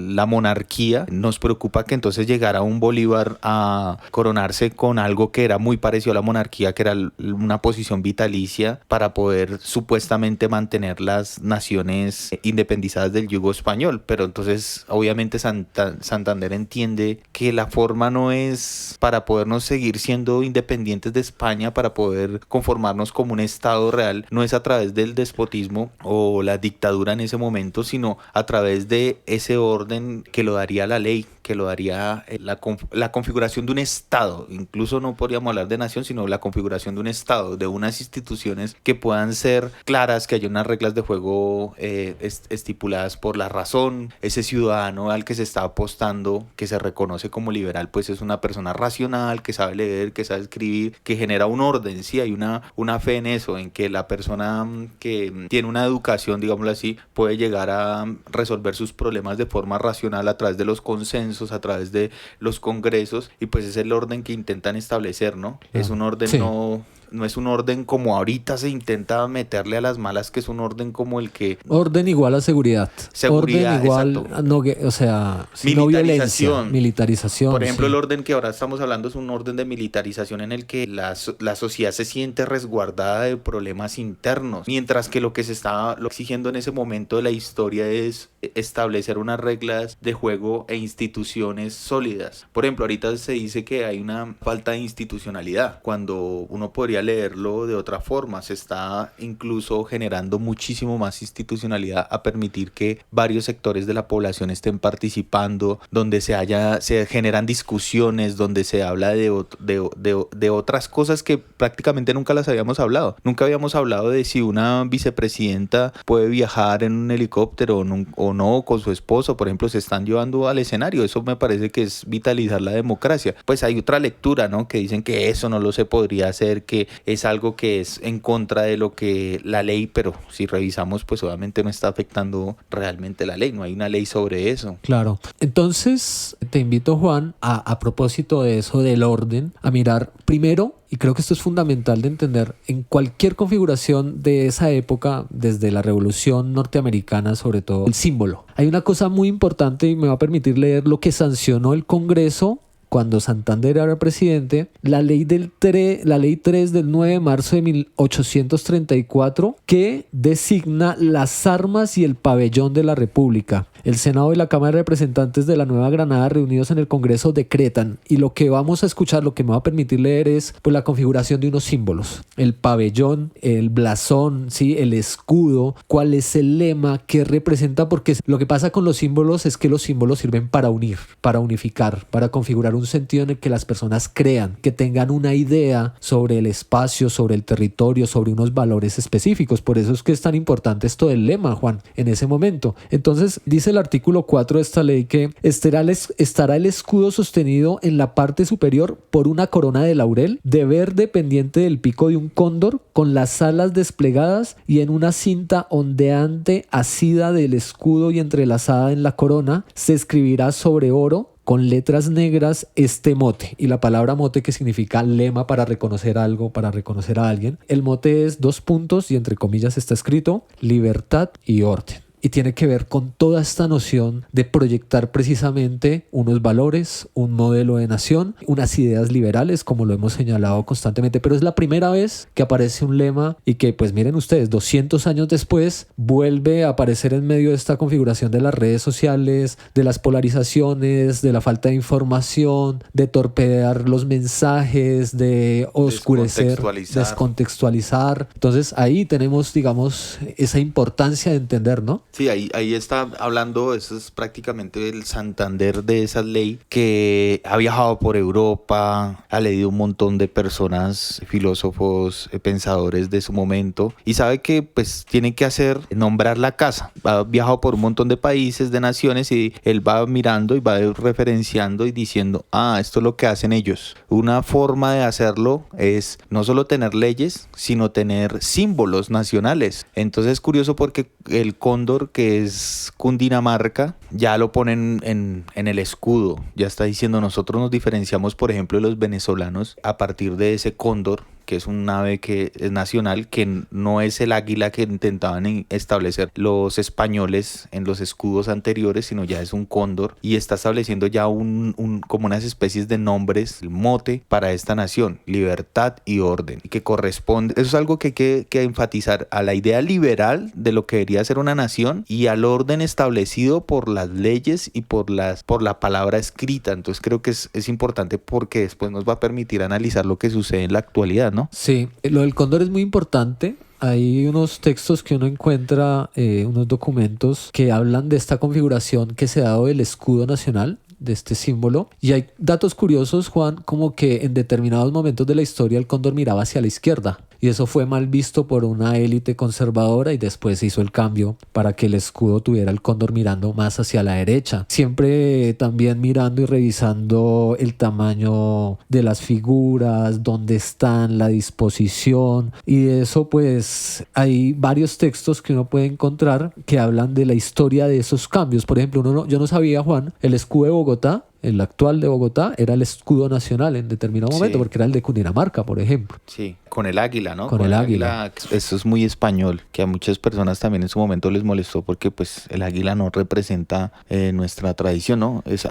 la monarquía, nos preocupa que entonces llegara un Bolívar a coronarse con algo que era muy parecido a la monarquía, que era una posición vitalicia para poder supuestamente mantener las naciones independizadas del yugo español. Pero entonces obviamente Santander entiende que la forma no es para podernos seguir siendo independientes de España, para poder conformarnos como un estado real, no es a través del despotismo o la dictadura en ese momento, sino a través de ese orden que lo daría la ley, que lo daría la configuración de un estado. Incluso no podríamos hablar de nación, sino la configuración de un estado, de unas instituciones que puedan ser claras, que haya unas reglas de juego estipuladas por la razón. Ese ciudadano al que se está apostando, que se reconoce como liberal, pues es una persona racional, que sabe leer, que sabe escribir, que genera un orden. Sí, hay una fe en eso, en que la persona que tiene una educación, digámoslo así, puede llegar a resolver sus problemas de forma racional a través de los consensos, a través de los congresos, y pues es el orden que intentan establecer, ¿no? Es un orden no es un orden como ahorita se intenta meterle a las malas, que es un orden como el que... Orden igual a seguridad. Seguridad, orden igual exacto. a no, o sea, no violencia, militarización. Por ejemplo, sí. el orden que ahora estamos hablando es un orden de militarización en el que la sociedad se siente resguardada de problemas internos, mientras que lo que se estaba exigiendo en ese momento de la historia es establecer unas reglas de juego e instituciones sólidas. Por ejemplo, ahorita se dice que hay una falta de institucionalidad, cuando uno podría leerlo de otra forma. Se está incluso generando muchísimo más institucionalidad a permitir que varios sectores de la población estén participando, donde se generan discusiones, donde se habla de otras cosas que prácticamente nunca las habíamos hablado. Nunca habíamos hablado de si una vicepresidenta puede viajar en un helicóptero o no con su esposo. Por ejemplo, se están llevando al escenario. Eso me parece que es vitalizar la democracia. Pues hay otra lectura, ¿no? Que dicen que eso no lo se podría hacer, que es algo que es en contra de lo que la ley, pero si revisamos, pues obviamente no está afectando realmente la ley. No hay una ley sobre eso. Claro. Entonces, te invito, Juan, a propósito de eso del orden, a mirar primero, y creo que esto es fundamental de entender, en cualquier configuración de esa época, desde la Revolución Norteamericana, sobre todo, el símbolo. Hay una cosa muy importante y me va a permitir leer lo que sancionó el Congreso cuando Santander era presidente, la ley 3 del 9 de marzo de 1834, que designa las armas y el pabellón de la República. El Senado y la Cámara de Representantes de la Nueva Granada, reunidos en el Congreso, decretan, y lo que vamos a escuchar, lo que me va a permitir leer es pues, la configuración de unos símbolos. El pabellón, el blasón, ¿sí? El escudo, cuál es el lema, qué representa, porque lo que pasa con los símbolos es que los símbolos sirven para unir, para unificar, para configurar un sentido en el que las personas crean, que tengan una idea sobre el espacio, sobre el territorio, sobre unos valores específicos. Por eso es que es tan importante esto del lema, Juan, en ese momento. Entonces, dice el artículo 4 de esta ley que estará el escudo sostenido en la parte superior por una corona de laurel de verde pendiente del pico de un cóndor, con las alas desplegadas, y en una cinta ondeante asida del escudo y entrelazada en la corona se escribirá sobre oro con letras negras este mote, y la palabra mote, que significa lema para reconocer algo, para reconocer a alguien. El mote es 2 puntos y entre comillas está escrito libertad y orden. Y tiene que ver con toda esta noción de proyectar precisamente unos valores, un modelo de nación, unas ideas liberales, como lo hemos señalado constantemente. Pero es la primera vez que aparece un lema y que, pues miren ustedes, 200 años después vuelve a aparecer en medio de esta configuración de las redes sociales, de las polarizaciones, de la falta de información, de torpedear los mensajes, de oscurecer, descontextualizar. Entonces ahí tenemos, digamos, esa importancia de entender, ¿no? Sí, ahí está hablando, eso es prácticamente el Santander de esa ley, que ha viajado por Europa, ha leído un montón de personas, filósofos, pensadores de su momento, y sabe que pues tiene que nombrar la casa. Ha viajado por un montón de países, de naciones, y él va mirando y va referenciando y diciendo, esto es lo que hacen ellos. Una forma de hacerlo es no solo tener leyes, sino tener símbolos nacionales. Entonces es curioso porque el cóndor, que es Cundinamarca, ya lo ponen en el escudo. Ya está diciendo, nosotros nos diferenciamos, por ejemplo, de los venezolanos a partir de ese cóndor, que es un ave que es nacional, que no es el águila que intentaban establecer los españoles en los escudos anteriores, sino ya es un cóndor, y está estableciendo ya como unas especies de nombres, el mote para esta nación, libertad y orden, que corresponde, eso es algo que hay que enfatizar, a la idea liberal de lo que debería ser una nación y al orden establecido por las leyes y por la palabra escrita. Entonces creo que es importante, porque después nos va a permitir analizar lo que sucede en la actualidad, ¿no? Sí, lo del cóndor es muy importante. Hay unos textos que uno encuentra, unos documentos que hablan de esta configuración que se ha dado del escudo nacional, de este símbolo, y hay datos curiosos, Juan, como que en determinados momentos de la historia el cóndor miraba hacia la izquierda, y eso fue mal visto por una élite conservadora, y después se hizo el cambio para que el escudo tuviera el cóndor mirando más hacia la derecha, siempre también mirando y revisando el tamaño de las figuras, dónde están, la disposición, y de eso pues hay varios textos que uno puede encontrar que hablan de la historia de esos cambios. Por ejemplo, yo no sabía, Juan, el escudo de Bogotá el actual de Bogotá, era el escudo nacional en determinado momento, porque era el de Cundinamarca, por ejemplo. Sí, con el águila, ¿no? Con el águila. Eso es muy español, que a muchas personas también en su momento les molestó porque pues el águila no representa nuestra tradición, ¿no? Es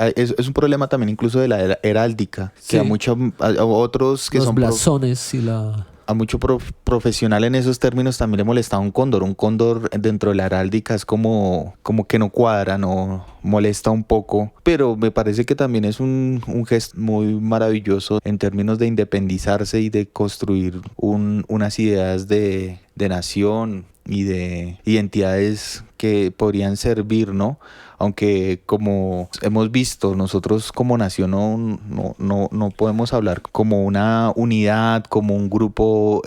un problema también incluso de la heráldica, que a otros que los son... blasones y la... A mucho profesional en esos términos también le molestaba un cóndor. Un cóndor dentro de la heráldica es como que no cuadra, no molesta un poco. Pero me parece que también es un gesto muy maravilloso en términos de independizarse y de construir unas ideas de nación y de identidades que podrían servir, ¿no? Aunque como hemos visto, nosotros como nación no podemos hablar como una unidad, como un grupo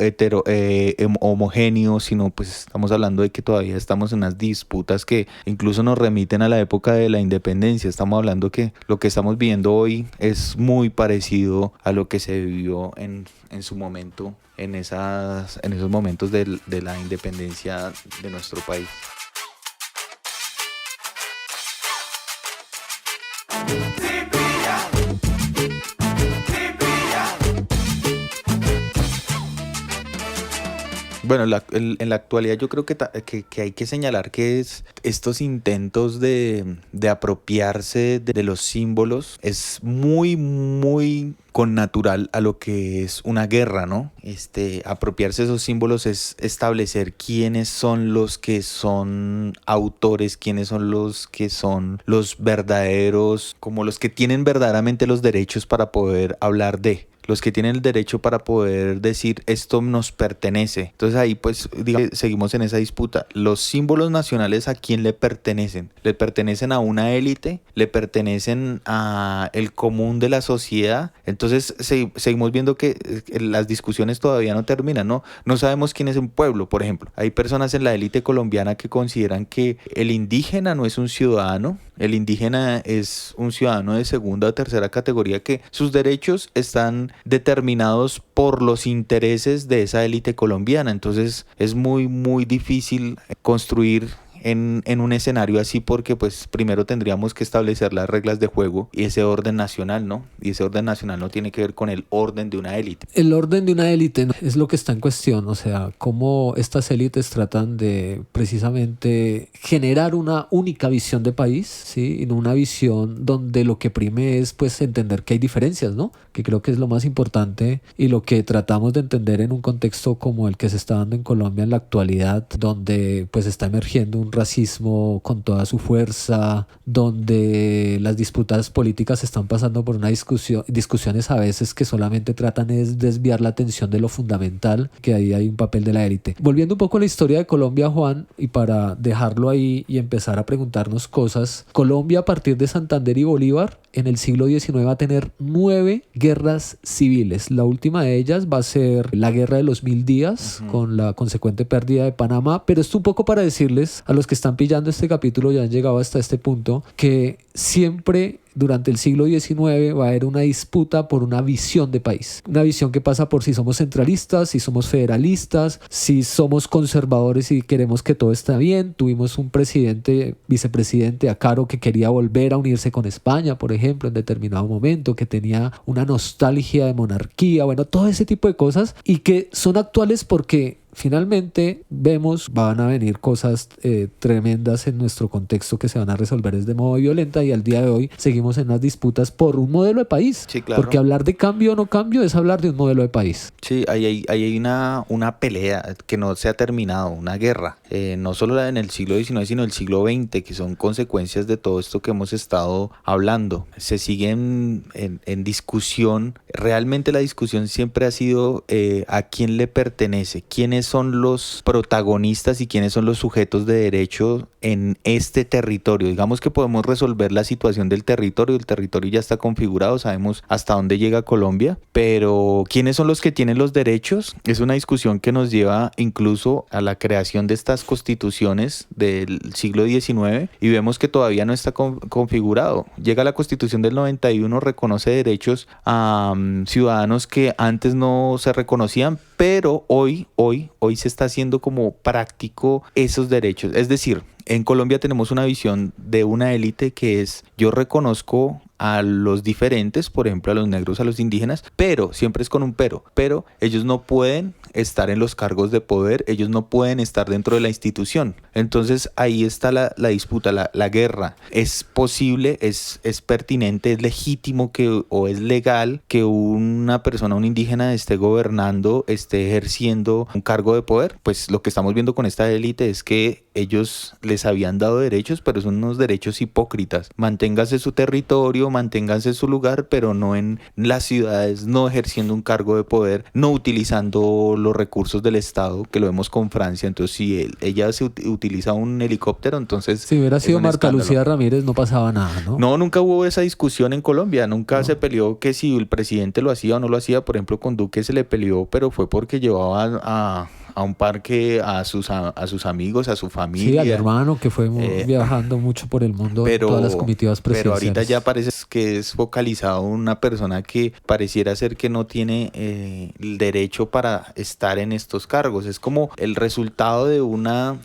homogéneo, sino pues estamos hablando de que todavía estamos en unas disputas que incluso nos remiten a la época de la independencia. Estamos hablando que lo que estamos viendo hoy es muy parecido a lo que se vivió en su momento, en esos momentos de la independencia de nuestro país. Bueno, en la actualidad yo creo que hay que señalar que estos intentos de apropiarse de los símbolos es muy, muy connatural a lo que es una guerra, ¿no? Apropiarse de esos símbolos es establecer quiénes son los que son autores, quiénes son los que son los verdaderos, como los que tienen verdaderamente los derechos para poder hablar de. Los que tienen el derecho para poder decir esto nos pertenece. Entonces ahí pues seguimos en esa disputa. Los símbolos nacionales, ¿a quién le pertenecen? ¿Le pertenecen a una élite? ¿Le pertenecen a el común de la sociedad? Entonces seguimos viendo que las discusiones todavía no terminan, ¿no? No sabemos quién es un pueblo, por ejemplo. Hay personas en la élite colombiana que consideran que el indígena no es un ciudadano. El indígena es un ciudadano de segunda o tercera categoría, que sus derechos están determinados por los intereses de esa élite colombiana. Entonces es muy, muy difícil construir en un escenario así, porque pues primero tendríamos que establecer las reglas de juego y ese orden nacional, ¿no? Y ese orden nacional no tiene que ver con el orden de una élite. El orden de una élite es lo que está en cuestión, o sea, cómo estas élites tratan de precisamente generar una única visión de país, ¿sí? Y no una visión donde lo que prime es pues entender que hay diferencias, ¿no? Que creo que es lo más importante y lo que tratamos de entender en un contexto como el que se está dando en Colombia en la actualidad, donde pues está emergiendo un racismo con toda su fuerza, donde las disputas políticas están pasando por una discusiones a veces que solamente tratan de desviar la atención de lo fundamental, que ahí hay un papel de la élite. Volviendo un poco a la historia de Colombia, Juan, y para dejarlo ahí y empezar a preguntarnos cosas, Colombia a partir de Santander y Bolívar en el siglo XIX va a tener 9 guerras civiles. La última de ellas va a ser la Guerra de los 1000 días, con la consecuente pérdida de Panamá. Pero esto un poco para decirles a los que están pillando este capítulo, ya han llegado hasta este punto, que siempre durante el siglo XIX va a haber una disputa por una visión de país. Una visión que pasa por si somos centralistas, si somos federalistas, si somos conservadores y queremos que todo está bien. Tuvimos un vicepresidente Acaro, que quería volver a unirse con España, por ejemplo, en determinado momento, que tenía una nostalgia de monarquía, bueno, todo ese tipo de cosas, y que son actuales porque finalmente vemos, van a venir cosas tremendas en nuestro contexto que se van a resolver de modo violenta, y al día de hoy seguimos en unas disputas por un modelo de país. Sí, claro. Porque hablar de cambio o no cambio es hablar de un modelo de país. Sí, ahí hay una pelea que no se ha terminado, una guerra, no solo en el siglo XIX, sino el siglo XX, que son consecuencias de todo esto que hemos estado hablando. Se siguen en discusión. Realmente la discusión siempre ha sido a quién le pertenece, quiénes son los protagonistas y quiénes son los sujetos de derecho en este territorio. Digamos que podemos resolver la situación del territorio. El territorio ya está configurado, sabemos hasta dónde llega Colombia, pero ¿quiénes son los que tienen los derechos? Es una discusión que nos lleva incluso a la creación de estas constituciones del siglo XIX, y vemos que todavía no está configurado. Llega la Constitución del 91, reconoce derechos a ciudadanos que antes no se reconocían, pero hoy se está haciendo como práctico esos derechos. Es decir, en Colombia tenemos una visión de una élite que es: yo reconozco a los diferentes, por ejemplo a los negros, a los indígenas, pero, siempre es con un pero ellos no pueden estar en los cargos de poder, ellos no pueden estar dentro de la institución. Entonces ahí está la disputa, la guerra. ¿Es posible, es pertinente, es legítimo o es legal que una persona, un indígena, esté gobernando, esté ejerciendo un cargo de poder? Pues lo que estamos viendo con esta élite es que ellos les habían dado derechos, pero son unos derechos hipócritas. Manténgase su territorio, manténganse su lugar, pero no en las ciudades, no ejerciendo un cargo de poder, no utilizando los recursos del Estado, que lo vemos con Francia. Entonces, si ella utiliza un helicóptero, entonces... Si hubiera sido Marta Lucía Ramírez, no pasaba nada, ¿no? No, nunca hubo esa discusión en Colombia, nunca se peleó que si el presidente lo hacía o no lo hacía. Por ejemplo, con Duque se le peleó, pero fue porque llevaba a un parque a sus amigos, a su familia. Sí, al hermano que fue viajando mucho por el mundo en todas las comitivas presidenciales. Pero ahorita ya parece que es focalizado una persona que pareciera ser que no tiene el derecho para estar en estos cargos. Es como el resultado de unas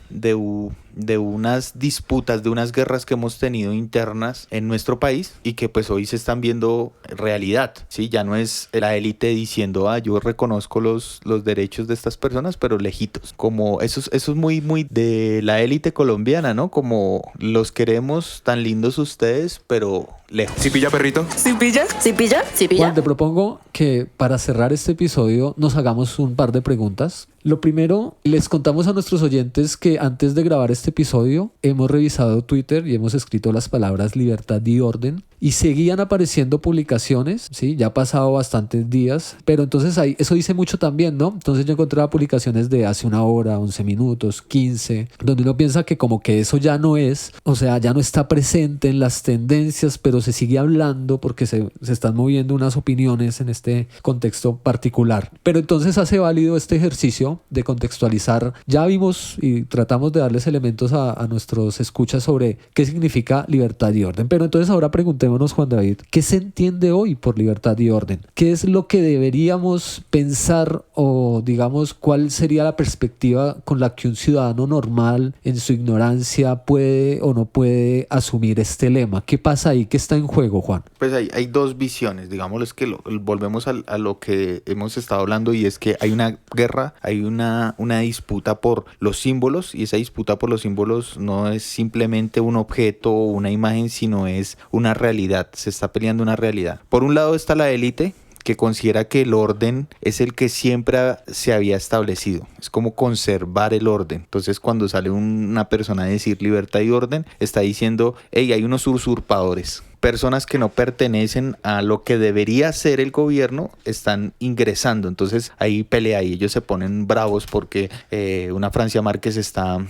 disputas, de unas guerras que hemos tenido internas en nuestro país y que pues hoy se están viendo realidad, ¿sí? Ya no es la élite diciendo, yo reconozco los derechos de estas personas, pero lejitos. Como eso es muy, muy de la élite colombiana, ¿no? Como los queremos tan lindos ustedes, pero lejos. ¿Sí pilla, perrito? ¿Sí pilla? ¿Sí pilla? ¿Sí pilla? Juan, te propongo que para cerrar este episodio nos hagamos un par de preguntas. Lo primero, les contamos a nuestros oyentes que antes de grabar este episodio hemos revisado Twitter y hemos escrito las palabras libertad y orden y seguían apareciendo publicaciones, ¿sí? Ya ha pasado bastantes días, pero entonces ahí, eso dice mucho también, ¿no? Entonces yo encontraba publicaciones de hace 1 hora, 11 minutos, 15, donde uno piensa que como que eso ya no es, o sea, ya no está presente en las tendencias, pero se sigue hablando porque se están moviendo unas opiniones en este contexto particular. Pero entonces hace válido este ejercicio de contextualizar. Ya vimos y tratamos de darles elementos a nuestros escuchas sobre qué significa libertad y orden. Pero entonces ahora preguntémonos, Juan David, ¿qué se entiende hoy por libertad y orden? ¿Qué es lo que deberíamos pensar o digamos cuál sería la perspectiva con la que un ciudadano normal en su ignorancia puede o no puede asumir este lema? ¿Qué pasa ahí? ¿Qué está en juego, Juan? Pues hay dos visiones, digamos, es que volvemos a lo que hemos estado hablando, y es que hay una guerra, hay una disputa por los símbolos, y esa disputa por los símbolos no es simplemente un objeto o una imagen, sino es una realidad. Se está peleando una realidad. Por un lado está la élite, que considera que el orden es el que siempre se había establecido. Es como conservar el orden. Entonces, cuando sale una persona a decir libertad y orden, está diciendo, hey, hay unos usurpadores. Personas que no pertenecen a lo que debería ser el gobierno están ingresando. Entonces, ahí pelea y ellos se ponen bravos porque una Francia Márquez está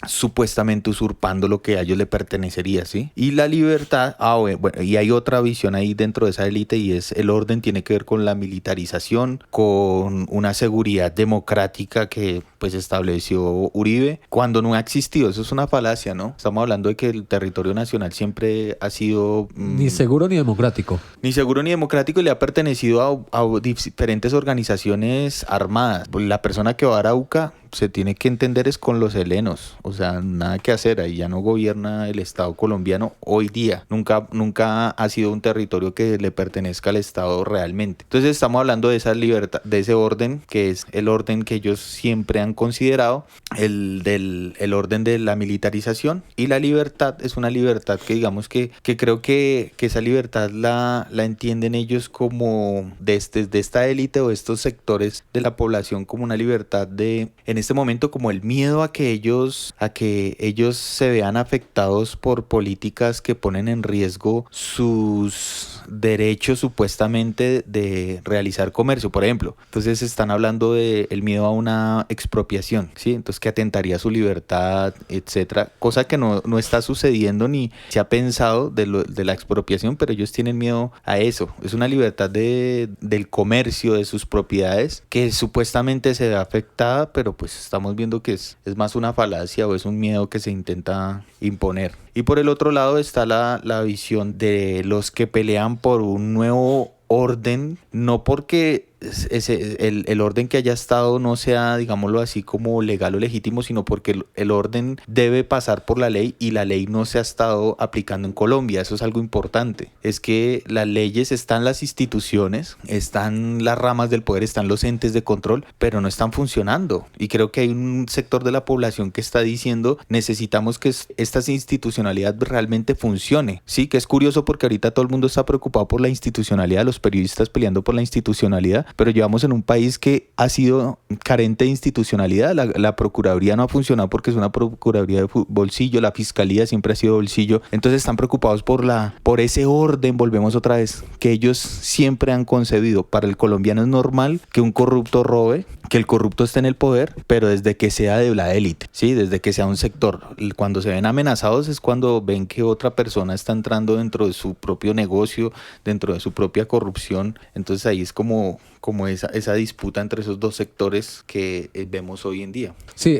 supuestamente usurpando lo que a ellos le pertenecería, ¿sí? Y la libertad, bueno, y hay otra visión ahí dentro de esa élite, y es el orden tiene que ver con la militarización, con una seguridad democrática que pues estableció Uribe, cuando no ha existido. Eso es una falacia, ¿no? Estamos hablando de que el territorio nacional siempre ha sido... ni seguro ni democrático. Ni seguro ni democrático, y le ha pertenecido a diferentes organizaciones armadas. La persona que va a Arauca se tiene que entender es con los helenos, o sea, nada que hacer, ahí ya no gobierna el Estado colombiano hoy día, nunca ha sido un territorio que le pertenezca al Estado realmente. Entonces estamos hablando de esa libertad, de ese orden, que es el orden que ellos siempre han considerado, el orden de la militarización, y la libertad es una libertad que digamos que creo que esa libertad la entienden ellos como de esta élite o estos sectores de la población como una libertad de, en este momento, como el miedo a que ellos se vean afectados por políticas que ponen en riesgo sus derechos supuestamente de realizar comercio, por ejemplo. Entonces están hablando del miedo a una expropiación, ¿sí? Entonces que atentaría su libertad, etcétera, cosa que no está sucediendo ni se ha pensado de la expropiación, pero ellos tienen miedo a eso. Es una libertad del comercio, de sus propiedades, que supuestamente se ve afectada, pero pues estamos viendo que es más una falacia o es un miedo que se intenta imponer. Y por el otro lado está la visión de los que pelean por un nuevo orden, no porque el orden que haya estado no sea, digámoslo así, como legal o legítimo, sino porque el orden debe pasar por la ley y la ley no se ha estado aplicando en Colombia. Eso es algo importante. Es que las leyes están, las instituciones, están las ramas del poder, están los entes de control, pero no están funcionando. Y creo que hay un sector de la población que está diciendo, necesitamos que esta institucionalidad realmente funcione. Sí, que es curioso porque ahorita todo el mundo está preocupado por la institucionalidad, los periodistas peleando por la institucionalidad, pero llevamos en un país que ha sido carente de institucionalidad. La Procuraduría no ha funcionado porque es una Procuraduría de bolsillo, la Fiscalía siempre ha sido bolsillo, entonces están preocupados por ese orden, volvemos otra vez, que ellos siempre han concebido. Para el colombiano es normal que un corrupto robe, que el corrupto esté en el poder, pero desde que sea de la élite, ¿sí? Desde que sea un sector. Cuando se ven amenazados es cuando ven que otra persona está entrando dentro de su propio negocio, dentro de su propia corrupción. Entonces ahí es como esa disputa entre esos dos sectores que vemos hoy en día. Sí,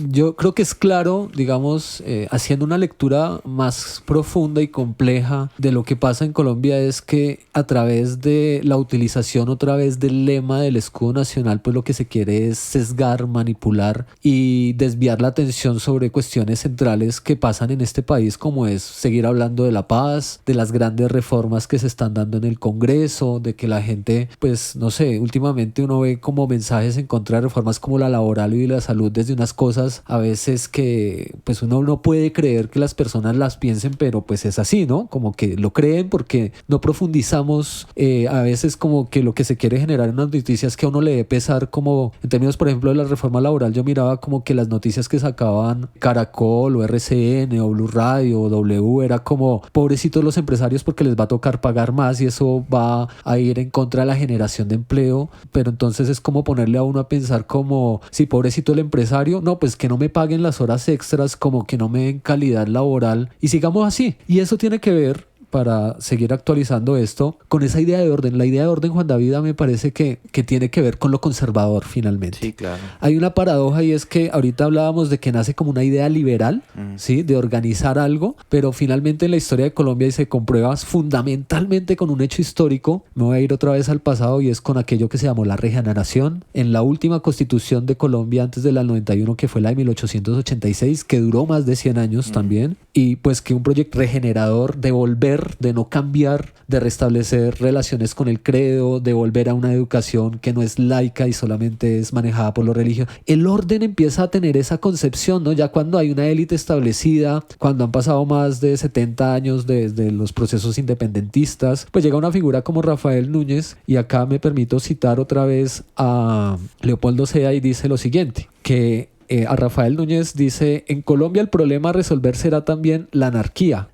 yo creo que es claro, digamos, haciendo una lectura más profunda y compleja de lo que pasa en Colombia, es que a través de la utilización otra vez del lema del escudo nacional, pues lo que se quiere es sesgar, manipular y desviar la atención sobre cuestiones centrales que pasan en este país, como es seguir hablando de la paz, de las grandes reformas que se están dando en el Congreso, de que la gente, pues no sé, últimamente uno ve como mensajes en contra de reformas como la laboral y la salud, desde unas cosas a veces que pues uno no puede creer que las personas las piensen, pero pues es así, ¿no? Como que lo creen porque no profundizamos a veces, como que lo que se quiere generar en las noticias que a uno le dé pesar, como en términos por ejemplo de la reforma laboral. Yo miraba como que las noticias que sacaban Caracol o RCN o Blue Radio o W era como pobrecitos los empresarios porque les va a tocar pagar más y eso va a ir en contra de la generación de empleo, pero entonces es como ponerle a uno a pensar como, sí, pobrecito el empresario, no, pues que no me paguen las horas extras, como que no me den calidad laboral y sigamos así. Y eso tiene que ver, para seguir actualizando esto, con esa idea de orden. La idea de orden, Juan David, me parece que tiene que ver con lo conservador finalmente. Sí, claro. Hay una paradoja y es que ahorita hablábamos de que nace como una idea liberal, ¿sí? De organizar algo, pero finalmente en la historia de Colombia, y se comprueba fundamentalmente con un hecho histórico, me voy a ir otra vez al pasado, y es con aquello que se llamó la regeneración. En la última constitución de Colombia antes de la 91, que fue la de 1886, que duró más de 100 años también, y pues que un proyecto regenerador de volver, de no cambiar, de restablecer relaciones con el credo, de volver a una educación que no es laica y solamente es manejada por lo religioso. El orden empieza a tener esa concepción, ¿no? Ya cuando hay una élite establecida, cuando han pasado más de 70 años desde los procesos independentistas, pues llega una figura como Rafael Núñez, y acá me permito citar otra vez a Leopoldo Sea, y dice lo siguiente, que a Rafael Núñez dice: en Colombia el problema a resolver será también la anarquía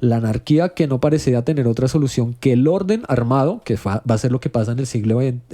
que no parecería tener otra solución que el orden armado, que va a ser lo que pasa en el siglo XX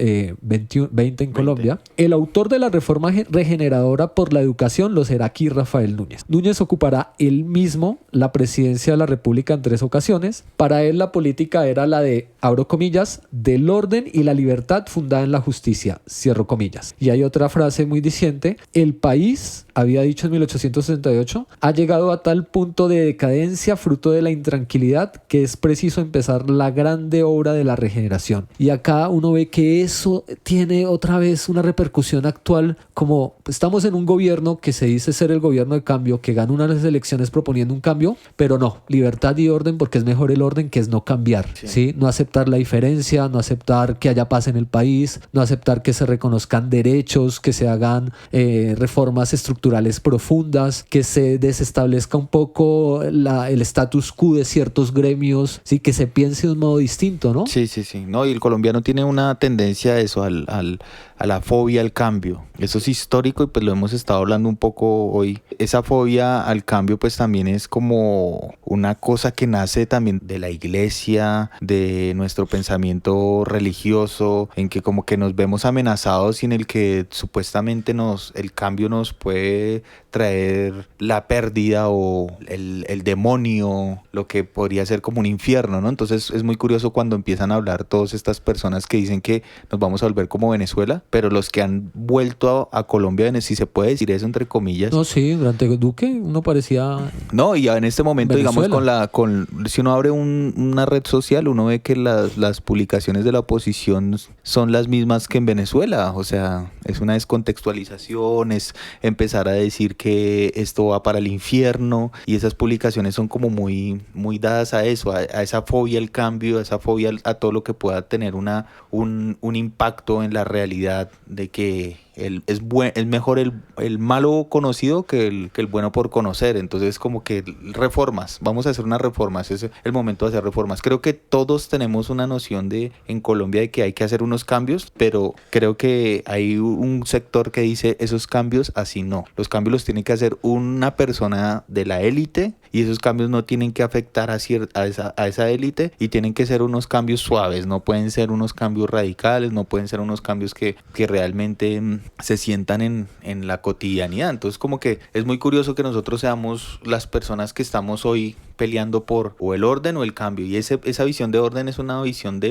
en Colombia. El autor de la reforma regeneradora por la educación lo será aquí Rafael Núñez. Núñez ocupará él mismo la presidencia de la República en 3 ocasiones. Para él la política era la de, abro comillas, del orden y la libertad fundada en la justicia, cierro comillas. Y hay otra frase muy diciente: el país, había dicho en 1868, ha llegado a tal punto de decadencia fruto de la intranquilidad que es preciso empezar la grande obra de la regeneración. Y acá uno ve que eso tiene otra vez una repercusión actual, como estamos en un gobierno que se dice ser el gobierno de cambio, que gana unas elecciones proponiendo un cambio, pero no, libertad y orden, porque es mejor el orden que es no cambiar, ¿sí? No aceptar la diferencia, no aceptar que haya paz en el país, no aceptar que se reconozcan derechos, que se hagan reformas estructurales profundas, que se desestablezca un poco el status quo de ciertos gremios, ¿sí? Que se piense de un modo distinto, ¿no? Sí. No, y el colombiano tiene una tendencia a eso, a la fobia al cambio. Eso es histórico y pues lo hemos estado hablando un poco hoy. Esa fobia al cambio pues también es como una cosa que nace también de la iglesia, de nuestro pensamiento religioso, en que como que nos vemos amenazados y en el que supuestamente el cambio nos puede puede traer la pérdida o el demonio, lo que podría ser como un infierno, ¿no? Entonces es muy curioso cuando empiezan a hablar todas estas personas que dicen que nos vamos a volver como Venezuela, pero los que han vuelto a Colombia, si se puede decir eso entre comillas. No, sí, durante Duque uno parecía... No, y en este momento, Venezuela. digamos, si uno abre una red social, uno ve que las publicaciones de la oposición son las mismas que en Venezuela. O sea, es una descontextualización, es empezar a decir que esto va para el infierno, y esas publicaciones son como muy, muy dadas a eso, a esa fobia al cambio, a esa fobia a todo lo que pueda tener un impacto en la realidad, de que es mejor el malo conocido que el bueno por conocer. Entonces como que reformas, vamos a hacer unas reformas, es el momento de hacer reformas. Creo que todos tenemos una noción en Colombia de que hay que hacer unos cambios, pero creo que hay un sector que dice esos cambios así no. Los cambios los tiene que hacer una persona de la élite, y esos cambios no tienen que afectar a esa élite, y tienen que ser unos cambios suaves, no pueden ser unos cambios radicales, no pueden ser unos cambios que realmente se sientan en la cotidianidad. Entonces como que es muy curioso que nosotros seamos las personas que estamos hoy peleando por o el orden o el cambio, y esa visión de orden es una visión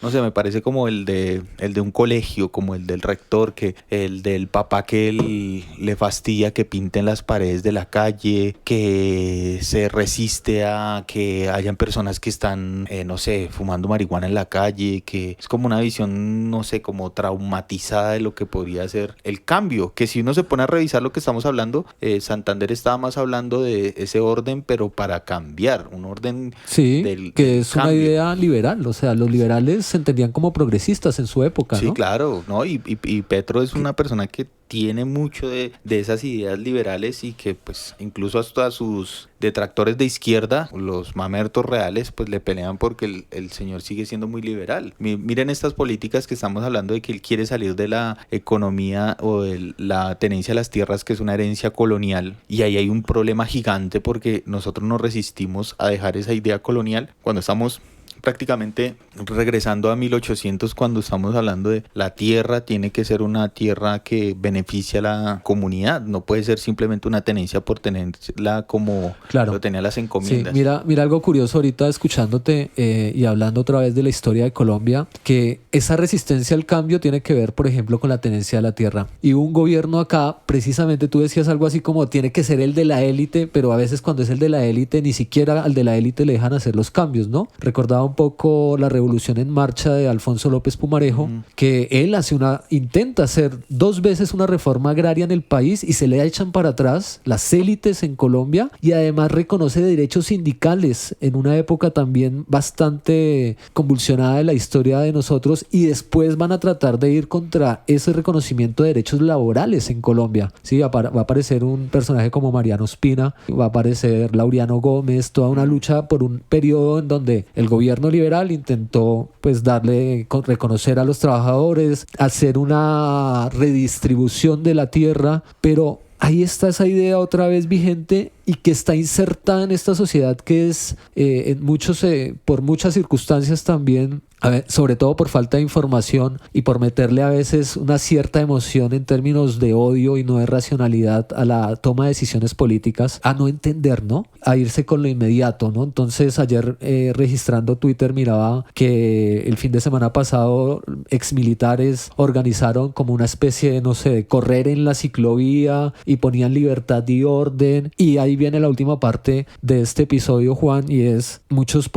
no sé, me parece como el de un colegio, como el del rector, que el del papá que le fastidia que pinten las paredes de la calle, que se resiste a que hayan personas que están, no sé, fumando marihuana en la calle, que es como una visión, no sé, como traumatizada de lo que podría ser el cambio, que si uno se pone a revisar lo que estamos hablando, Santander estaba más hablando de ese orden, pero para cambiar, un orden que es cambio. Una idea liberal, o sea, los liberales se entendían como progresistas en su época, Sí, ¿no? claro, ¿no? Y Petro es una persona que tiene mucho de esas ideas liberales, y que pues incluso hasta sus detractores de izquierda, los mamertos reales, pues le pelean porque el señor sigue siendo muy liberal. Miren estas políticas que estamos hablando, de que él quiere salir de la economía o de la tenencia de las tierras, que es una herencia colonial, y ahí hay un problema gigante porque nosotros nos resistimos a dejar esa idea colonial cuando estamos prácticamente regresando a 1800, cuando estamos hablando de la tierra tiene que ser una tierra que beneficie a la comunidad, no puede ser simplemente una tenencia por tenerla como lo tenían las encomiendas. Sí, mira algo curioso ahorita escuchándote y hablando otra vez de la historia de Colombia, que esa resistencia al cambio tiene que ver, por ejemplo, con la tenencia de la tierra. Y un gobierno acá, precisamente tú decías algo así como tiene que ser el de la élite, pero a veces cuando es el de la élite, ni siquiera al de la élite le dejan hacer los cambios, ¿no? Recordaba un poco la Revolución en Marcha de Alfonso López Pumarejo, que él intenta hacer 2 veces una reforma agraria en el país y se le echan para atrás las élites en Colombia, y además reconoce derechos sindicales en una época también bastante convulsionada de la historia de nosotros, y después van a tratar de ir contra ese reconocimiento de derechos laborales en Colombia. Sí, va a aparecer un personaje como Mariano Ospina, va a aparecer Laureano Gómez, toda una lucha por un periodo en donde el gobierno liberal intentó pues reconocer a los trabajadores, hacer una redistribución de la tierra, pero ahí está esa idea otra vez vigente y que está insertada en esta sociedad que es por muchas circunstancias también, sobre todo por falta de información y por meterle a veces una cierta emoción en términos de odio y no de racionalidad a la toma de decisiones políticas, a no entender, ¿no? A irse con lo inmediato, ¿no? Entonces ayer registrando Twitter miraba que el fin de semana pasado exmilitares organizaron como una especie de, no sé, de correr en la ciclovía y ponían libertad y orden, y ahí viene la última parte de este episodio, Juan, y es muchos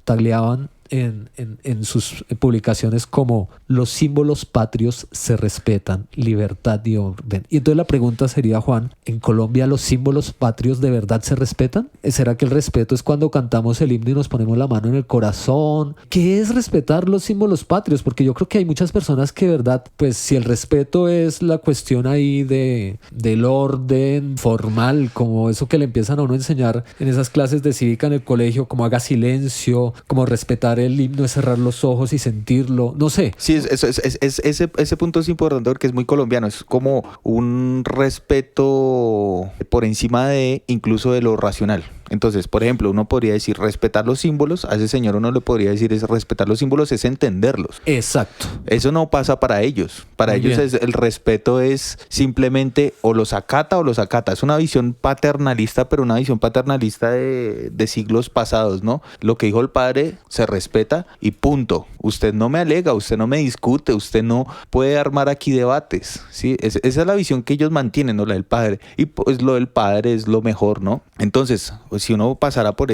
tagleaban en sus publicaciones como los símbolos patrios se respetan, libertad y orden. Y entonces la pregunta sería, Juan, ¿en Colombia los símbolos patrios de verdad se respetan? ¿Será que el respeto es cuando cantamos el himno y nos ponemos la mano en el corazón? ¿Qué es respetar los símbolos patrios? Porque yo creo que hay muchas personas que, verdad, pues si el respeto es la cuestión ahí del orden formal, como eso que le empiezan a uno a enseñar en esas clases de cívica en el colegio, como haga silencio, como respetar cantar el himno es cerrar los ojos y sentirlo, no sé. Sí, ese punto es importante porque es muy colombiano, es como un respeto por encima de incluso de lo racional. Entonces, por ejemplo, uno podría decir respetar los símbolos, a ese señor uno le podría decir es respetar los símbolos, es entenderlos. Exacto. Eso no pasa para ellos. Para Muy ellos bien. el respeto es simplemente o los acata o los acata. Es una visión paternalista, pero una visión paternalista de siglos pasados, ¿no? Lo que dijo el padre se respeta y punto. Usted no me alega, usted no me discute, usted no puede armar aquí debates, ¿sí? Esa es la visión que ellos mantienen, ¿no? La del padre. Y pues lo del padre es lo mejor, ¿no? Entonces, pues, si uno pasara por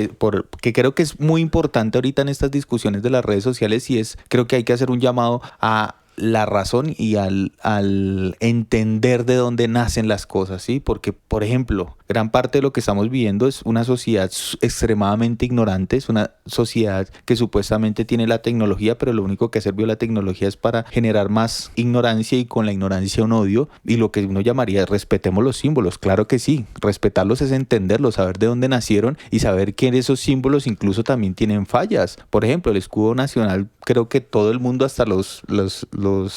que creo que es muy importante ahorita en estas discusiones de las redes sociales y creo que hay que hacer un llamado a la razón y al entender de dónde nacen las cosas, ¿sí? Porque, por ejemplo, gran parte de lo que estamos viviendo es una sociedad extremadamente ignorante, es una sociedad que supuestamente tiene la tecnología, pero lo único que ha servido la tecnología es para generar más ignorancia y con la ignorancia un odio, y lo que uno llamaría respetemos los símbolos. Claro que sí, respetarlos es entenderlos, saber de dónde nacieron y saber que esos símbolos incluso también tienen fallas. Por ejemplo, el escudo nacional, creo que todo el mundo, hasta los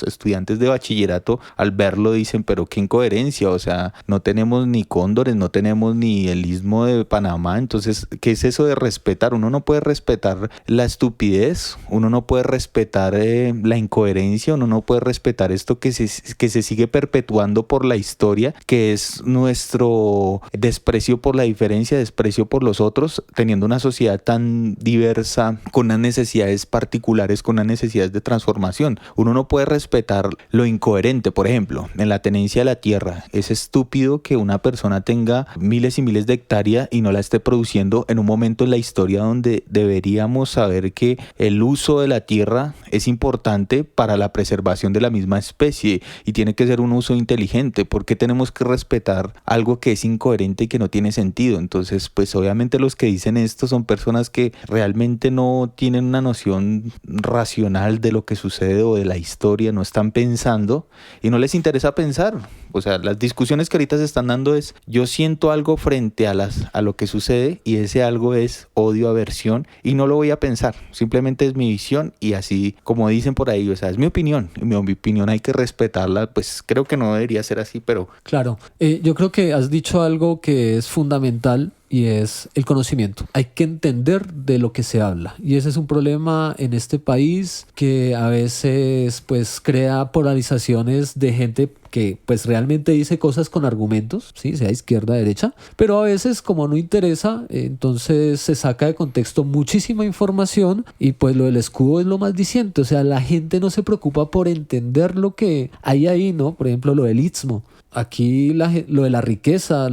estudiantes de bachillerato, al verlo dicen, pero qué incoherencia, o sea, no tenemos ni cóndores, no tenemos ni el istmo de Panamá. Entonces, ¿qué es eso de respetar? Uno no puede respetar la estupidez, uno no puede respetar la incoherencia, uno no puede respetar esto que se sigue perpetuando por la historia, que es nuestro desprecio por la diferencia, desprecio por los otros, teniendo una sociedad tan diversa, con unas necesidades particulares, con unas necesidades de transformación. Uno no puede respetar lo incoherente. Por ejemplo, en la tenencia de la tierra, es estúpido que una persona tenga miles y miles de hectáreas y no la esté produciendo en un momento en la historia donde deberíamos saber que el uso de la tierra es importante para la preservación de la misma especie y tiene que ser un uso inteligente. ¿Por qué tenemos que respetar algo que es incoherente y que no tiene sentido? Entonces, pues obviamente los que dicen esto son personas que realmente no tienen una noción racional de lo que sucede o de la historia, no están pensando y no les interesa pensar. O sea, las discusiones que ahorita se están dando es, yo siento algo frente a lo que sucede y ese algo es odio, aversión y no lo voy a pensar, simplemente es mi visión y así como dicen por ahí, o sea, es mi opinión y mi opinión hay que respetarla, pues creo que no debería ser así, pero... Claro, yo creo que has dicho algo que es fundamental y es el conocimiento. Hay que entender de lo que se habla y ese es un problema en este país que a veces pues crea polarizaciones de gente que pues realmente dice cosas con argumentos, ¿sí? Sea izquierda, derecha, pero a veces como no interesa, entonces se saca de contexto muchísima información y pues lo del escudo es lo más diciente, o sea, la gente no se preocupa por entender lo que hay ahí, ¿no? Por ejemplo, lo del istmo. Aquí lo de la riqueza,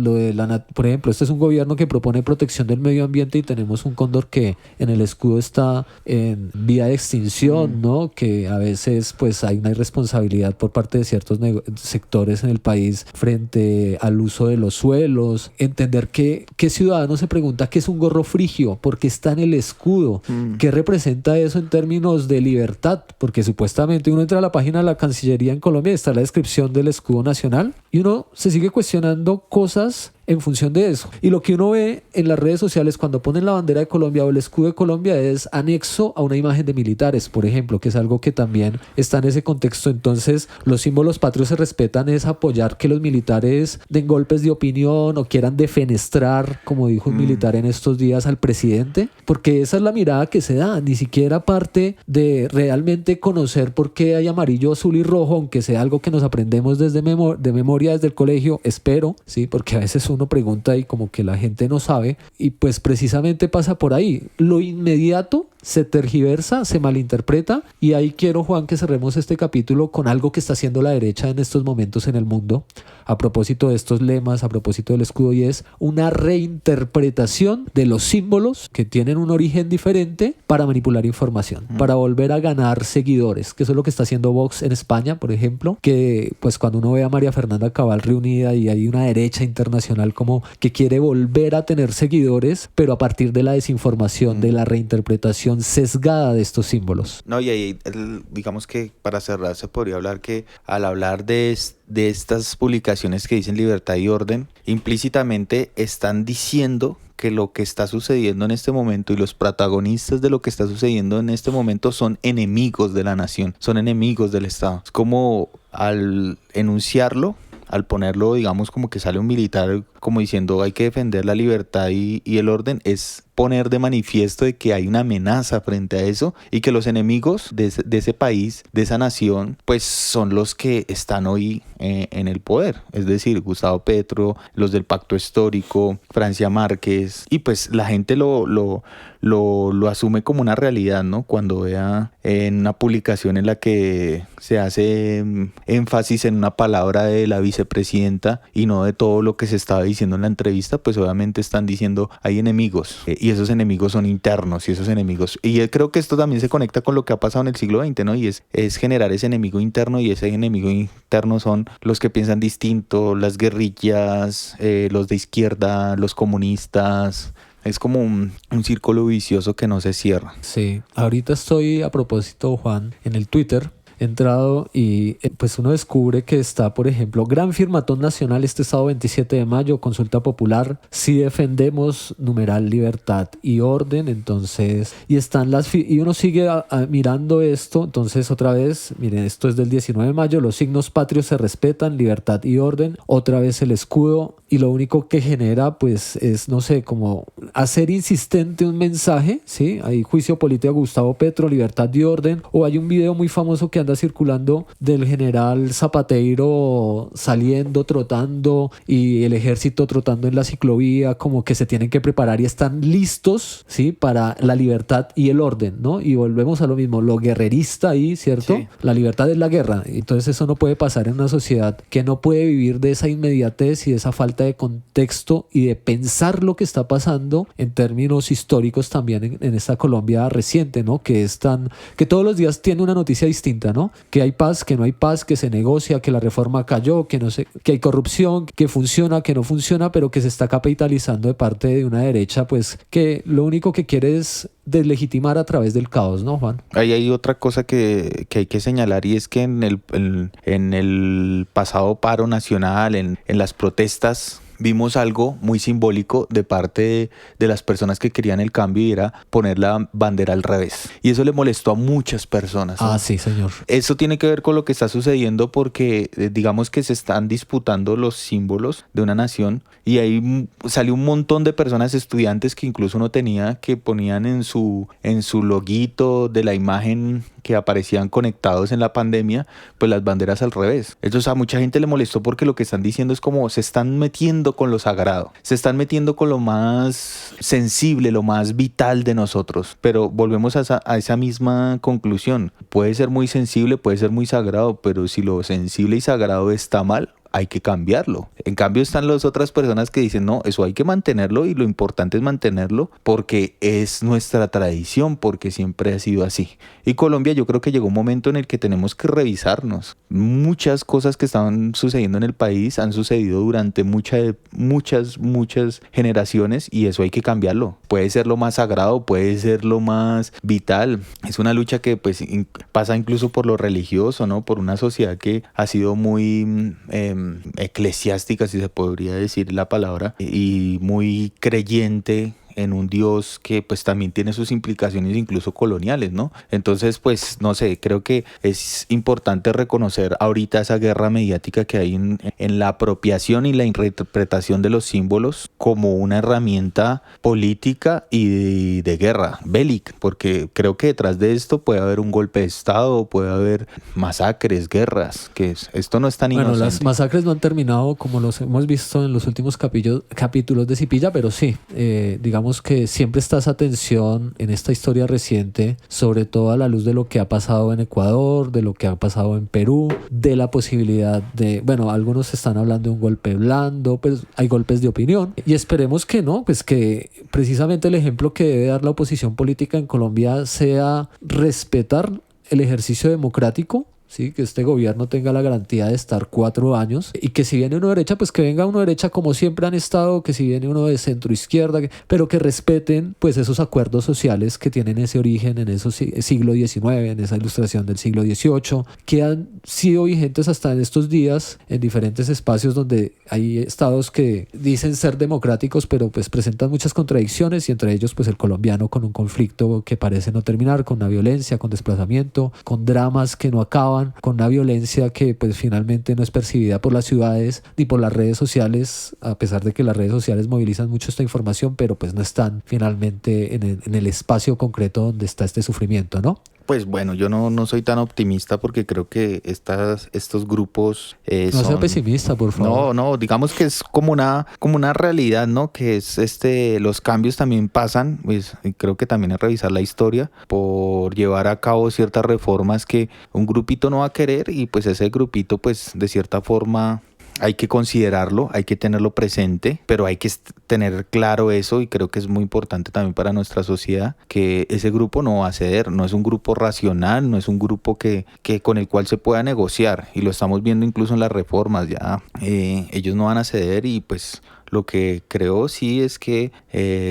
por ejemplo, este es un gobierno que propone protección del medio ambiente y tenemos un cóndor que en el escudo está en vía de extinción, ¿no? Que a veces pues hay una irresponsabilidad por parte de ciertos sectores en el país frente al uso de los suelos. Entender qué ciudadano se pregunta qué es un gorro frigio, porque está en el escudo, qué representa eso en términos de libertad, porque supuestamente uno entra a la página de la Cancillería en Colombia y está la descripción del escudo nacional y uno se sigue cuestionando cosas en función de eso. Y lo que uno ve en las redes sociales cuando ponen la bandera de Colombia o el escudo de Colombia es anexo a una imagen de militares, por ejemplo, que es algo que también está en ese contexto. Entonces, los símbolos patrios se respetan, es apoyar que los militares den golpes de opinión o quieran defenestrar, como dijo un militar en estos días, al presidente, porque esa es la mirada que se da, ni siquiera parte de realmente conocer por qué hay amarillo, azul y rojo, aunque sea algo que nos aprendemos de memoria desde el colegio, espero, sí, porque a veces uno pregunta y como que la gente no sabe y pues precisamente pasa por ahí. Lo inmediato se tergiversa, se malinterpreta y ahí quiero, Juan, que cerremos este capítulo con algo que está haciendo la derecha en estos momentos en el mundo a propósito de estos lemas, a propósito del escudo, y es una reinterpretación de los símbolos que tienen un origen diferente para manipular información, para volver a ganar seguidores, que eso es lo que está haciendo Vox en España, por ejemplo, que pues cuando uno ve a María Fernanda Cabal reunida y hay una derecha internacional nacional como que quiere volver a tener seguidores, pero a partir de la desinformación, de la reinterpretación sesgada de estos símbolos. No, y ahí digamos que para cerrar se podría hablar que al hablar de estas publicaciones que dicen libertad y orden, implícitamente están diciendo que lo que está sucediendo en este momento y los protagonistas de lo que está sucediendo en este momento son enemigos de la nación, son enemigos del Estado. Es como al enunciarlo, al ponerlo, digamos, como que sale un militar como diciendo hay que defender la libertad y el orden, es poner de manifiesto de que hay una amenaza frente a eso y que los enemigos de ese país, de esa nación, pues son los que están hoy en el poder. Es decir, Gustavo Petro, los del Pacto Histórico, Francia Márquez, y pues la gente lo asume como una realidad, ¿no? Cuando vea en una publicación en la que se hace énfasis en una palabra de la vicepresidenta y no de todo lo que se estaba diciendo en la entrevista, pues obviamente están diciendo hay enemigos y esos enemigos son internos y esos enemigos, y creo que esto también se conecta con lo que ha pasado en el siglo XX, ¿no? Y es generar ese enemigo interno, y ese enemigo interno son los que piensan distinto, las guerrillas, los de izquierda, los comunistas. Es como un círculo vicioso que no se cierra. Sí, ahorita estoy a propósito, Juan, en el Twitter. He entrado y pues uno descubre que está, por ejemplo, Gran Firmatón Nacional este sábado 27 de mayo, consulta popular, si defendemos numeral libertad y orden. Entonces, y están y uno sigue mirando esto. Entonces otra vez, miren, esto es del 19 de mayo, los signos patrios se respetan, libertad y orden, otra vez el escudo, y lo único que genera pues es, no sé, como hacer insistente un mensaje, ¿sí? Hay juicio político a Gustavo Petro, libertad y orden, o hay un video muy famoso que anda circulando del general Zapateiro saliendo, trotando, y el ejército trotando en la ciclovía, como que se tienen que preparar y están listos, ¿sí? Para la libertad y el orden, ¿no? Y volvemos a lo mismo, lo guerrerista ahí, ¿cierto? Sí. La libertad es la guerra, entonces eso no puede pasar en una sociedad que no puede vivir de esa inmediatez y de esa falta de contexto y de pensar lo que está pasando en términos históricos también en esta Colombia reciente, ¿no? Que todos los días tiene una noticia distinta, ¿no? Que hay paz, que no hay paz, que se negocia, que la reforma cayó, que hay corrupción, que funciona, que no funciona, pero que se está capitalizando de parte de una derecha, pues que lo único que quiere es deslegitimar a través del caos, ¿no, Juan? Ahí hay otra cosa que hay que señalar, y es que en el pasado paro nacional, en las protestas, vimos algo muy simbólico de parte de las personas que querían el cambio, y era poner la bandera al revés. Y eso le molestó a muchas personas, ¿no? Ah, sí, señor. Eso tiene que ver con lo que está sucediendo porque digamos que se están disputando los símbolos de una nación, y ahí salió un montón de personas, estudiantes que incluso no tenía, que ponían en su loguito de la imagen que aparecían conectados en la pandemia, pues las banderas al revés. Eso a mucha gente le molestó porque lo que están diciendo es como se están metiendo con lo sagrado, se están metiendo con lo más sensible, lo más vital de nosotros. Pero volvemos a esa misma conclusión. Puede ser muy sensible, puede ser muy sagrado, pero si lo sensible y sagrado está mal, hay que cambiarlo. En cambio están las otras personas que dicen no, eso hay que mantenerlo, y lo importante es mantenerlo porque es nuestra tradición, porque siempre ha sido así. Y Colombia, yo creo que llegó un momento en el que tenemos que revisarnos. Muchas cosas que estaban sucediendo en el país han sucedido durante muchas generaciones, y eso hay que cambiarlo. Puede ser lo más sagrado, puede ser lo más vital. Es una lucha que pues pasa incluso por lo religioso, ¿no? Por una sociedad que ha sido muy eclesiástica, si se podría decir la palabra, y muy creyente en un Dios que pues también tiene sus implicaciones incluso coloniales, ¿no? Entonces pues no sé, creo que es importante reconocer ahorita esa guerra mediática que hay en la apropiación y la interpretación de los símbolos como una herramienta política y de guerra bélica, porque creo que detrás de esto puede haber un golpe de estado, puede haber masacres, guerras, que esto no es tan inocente. Bueno, las masacres no han terminado como los hemos visto en los últimos capítulos de Cipilla, pero sí, digamos que siempre está esa tensión en esta historia reciente, sobre todo a la luz de lo que ha pasado en Ecuador, de lo que ha pasado en Perú, de la posibilidad de, bueno, algunos están hablando de un golpe blando, pues hay golpes de opinión, y esperemos que no, pues que precisamente el ejemplo que debe dar la oposición política en Colombia sea respetar el ejercicio democrático, ¿sí? Que este gobierno tenga la garantía de estar 4 años y que si viene uno de derecha, pues que venga uno de derecha como siempre han estado, que si viene uno de centro izquierda, pero que respeten pues esos acuerdos sociales que tienen ese origen en esos siglo XIX, en esa ilustración del siglo XVIII, que han sido vigentes hasta en estos días en diferentes espacios donde hay estados que dicen ser democráticos, pero pues presentan muchas contradicciones, y entre ellos pues el colombiano, con un conflicto que parece no terminar, con una violencia, con desplazamiento, con dramas que no acaban, con una violencia que pues finalmente no es percibida por las ciudades ni por las redes sociales, a pesar de que las redes sociales movilizan mucho esta información, pero pues no están finalmente en el espacio concreto donde está este sufrimiento, ¿no? Pues bueno, yo no soy tan optimista porque creo que estos grupos no sea pesimista, por favor. No, digamos que es como una realidad, ¿no? Que es los cambios también pasan, pues, y creo que también es revisar la historia por llevar a cabo ciertas reformas que un grupito no va a querer, y pues ese grupito pues de cierta forma hay que considerarlo, hay que tenerlo presente, pero hay que tener claro eso, y creo que es muy importante también para nuestra sociedad que ese grupo no va a ceder, no es un grupo racional, no es un grupo que con el cual se pueda negociar, y lo estamos viendo incluso en las reformas ya, ellos no van a ceder. Y pues lo que creo sí es que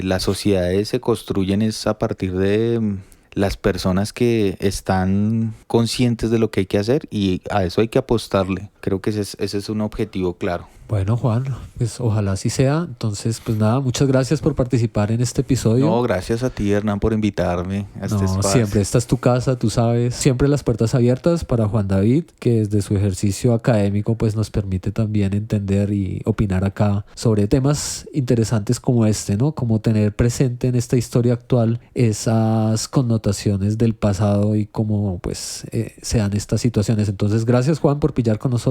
las sociedades se construyen es a partir de las personas que están conscientes de lo que hay que hacer, y a eso hay que apostarle. Creo que ese es un objetivo claro. Bueno, Juan, pues ojalá así sea. Entonces, pues nada, muchas gracias por participar en este episodio. No, gracias a ti, Hernán, por invitarme a este espacio. Siempre, esta es tu casa, tú sabes. Siempre las puertas abiertas para Juan David, que desde su ejercicio académico pues nos permite también entender y opinar acá sobre temas interesantes como este, ¿no? Como tener presente en esta historia actual esas connotaciones del pasado y cómo pues se dan estas situaciones. Entonces, gracias, Juan, por pillar con nosotros.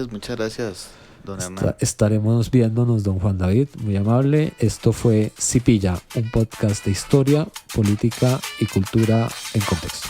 Muchas gracias. Estaremos viéndonos, don Juan David, muy amable. Esto fue Si Pilla, un podcast de historia, política y cultura en contexto.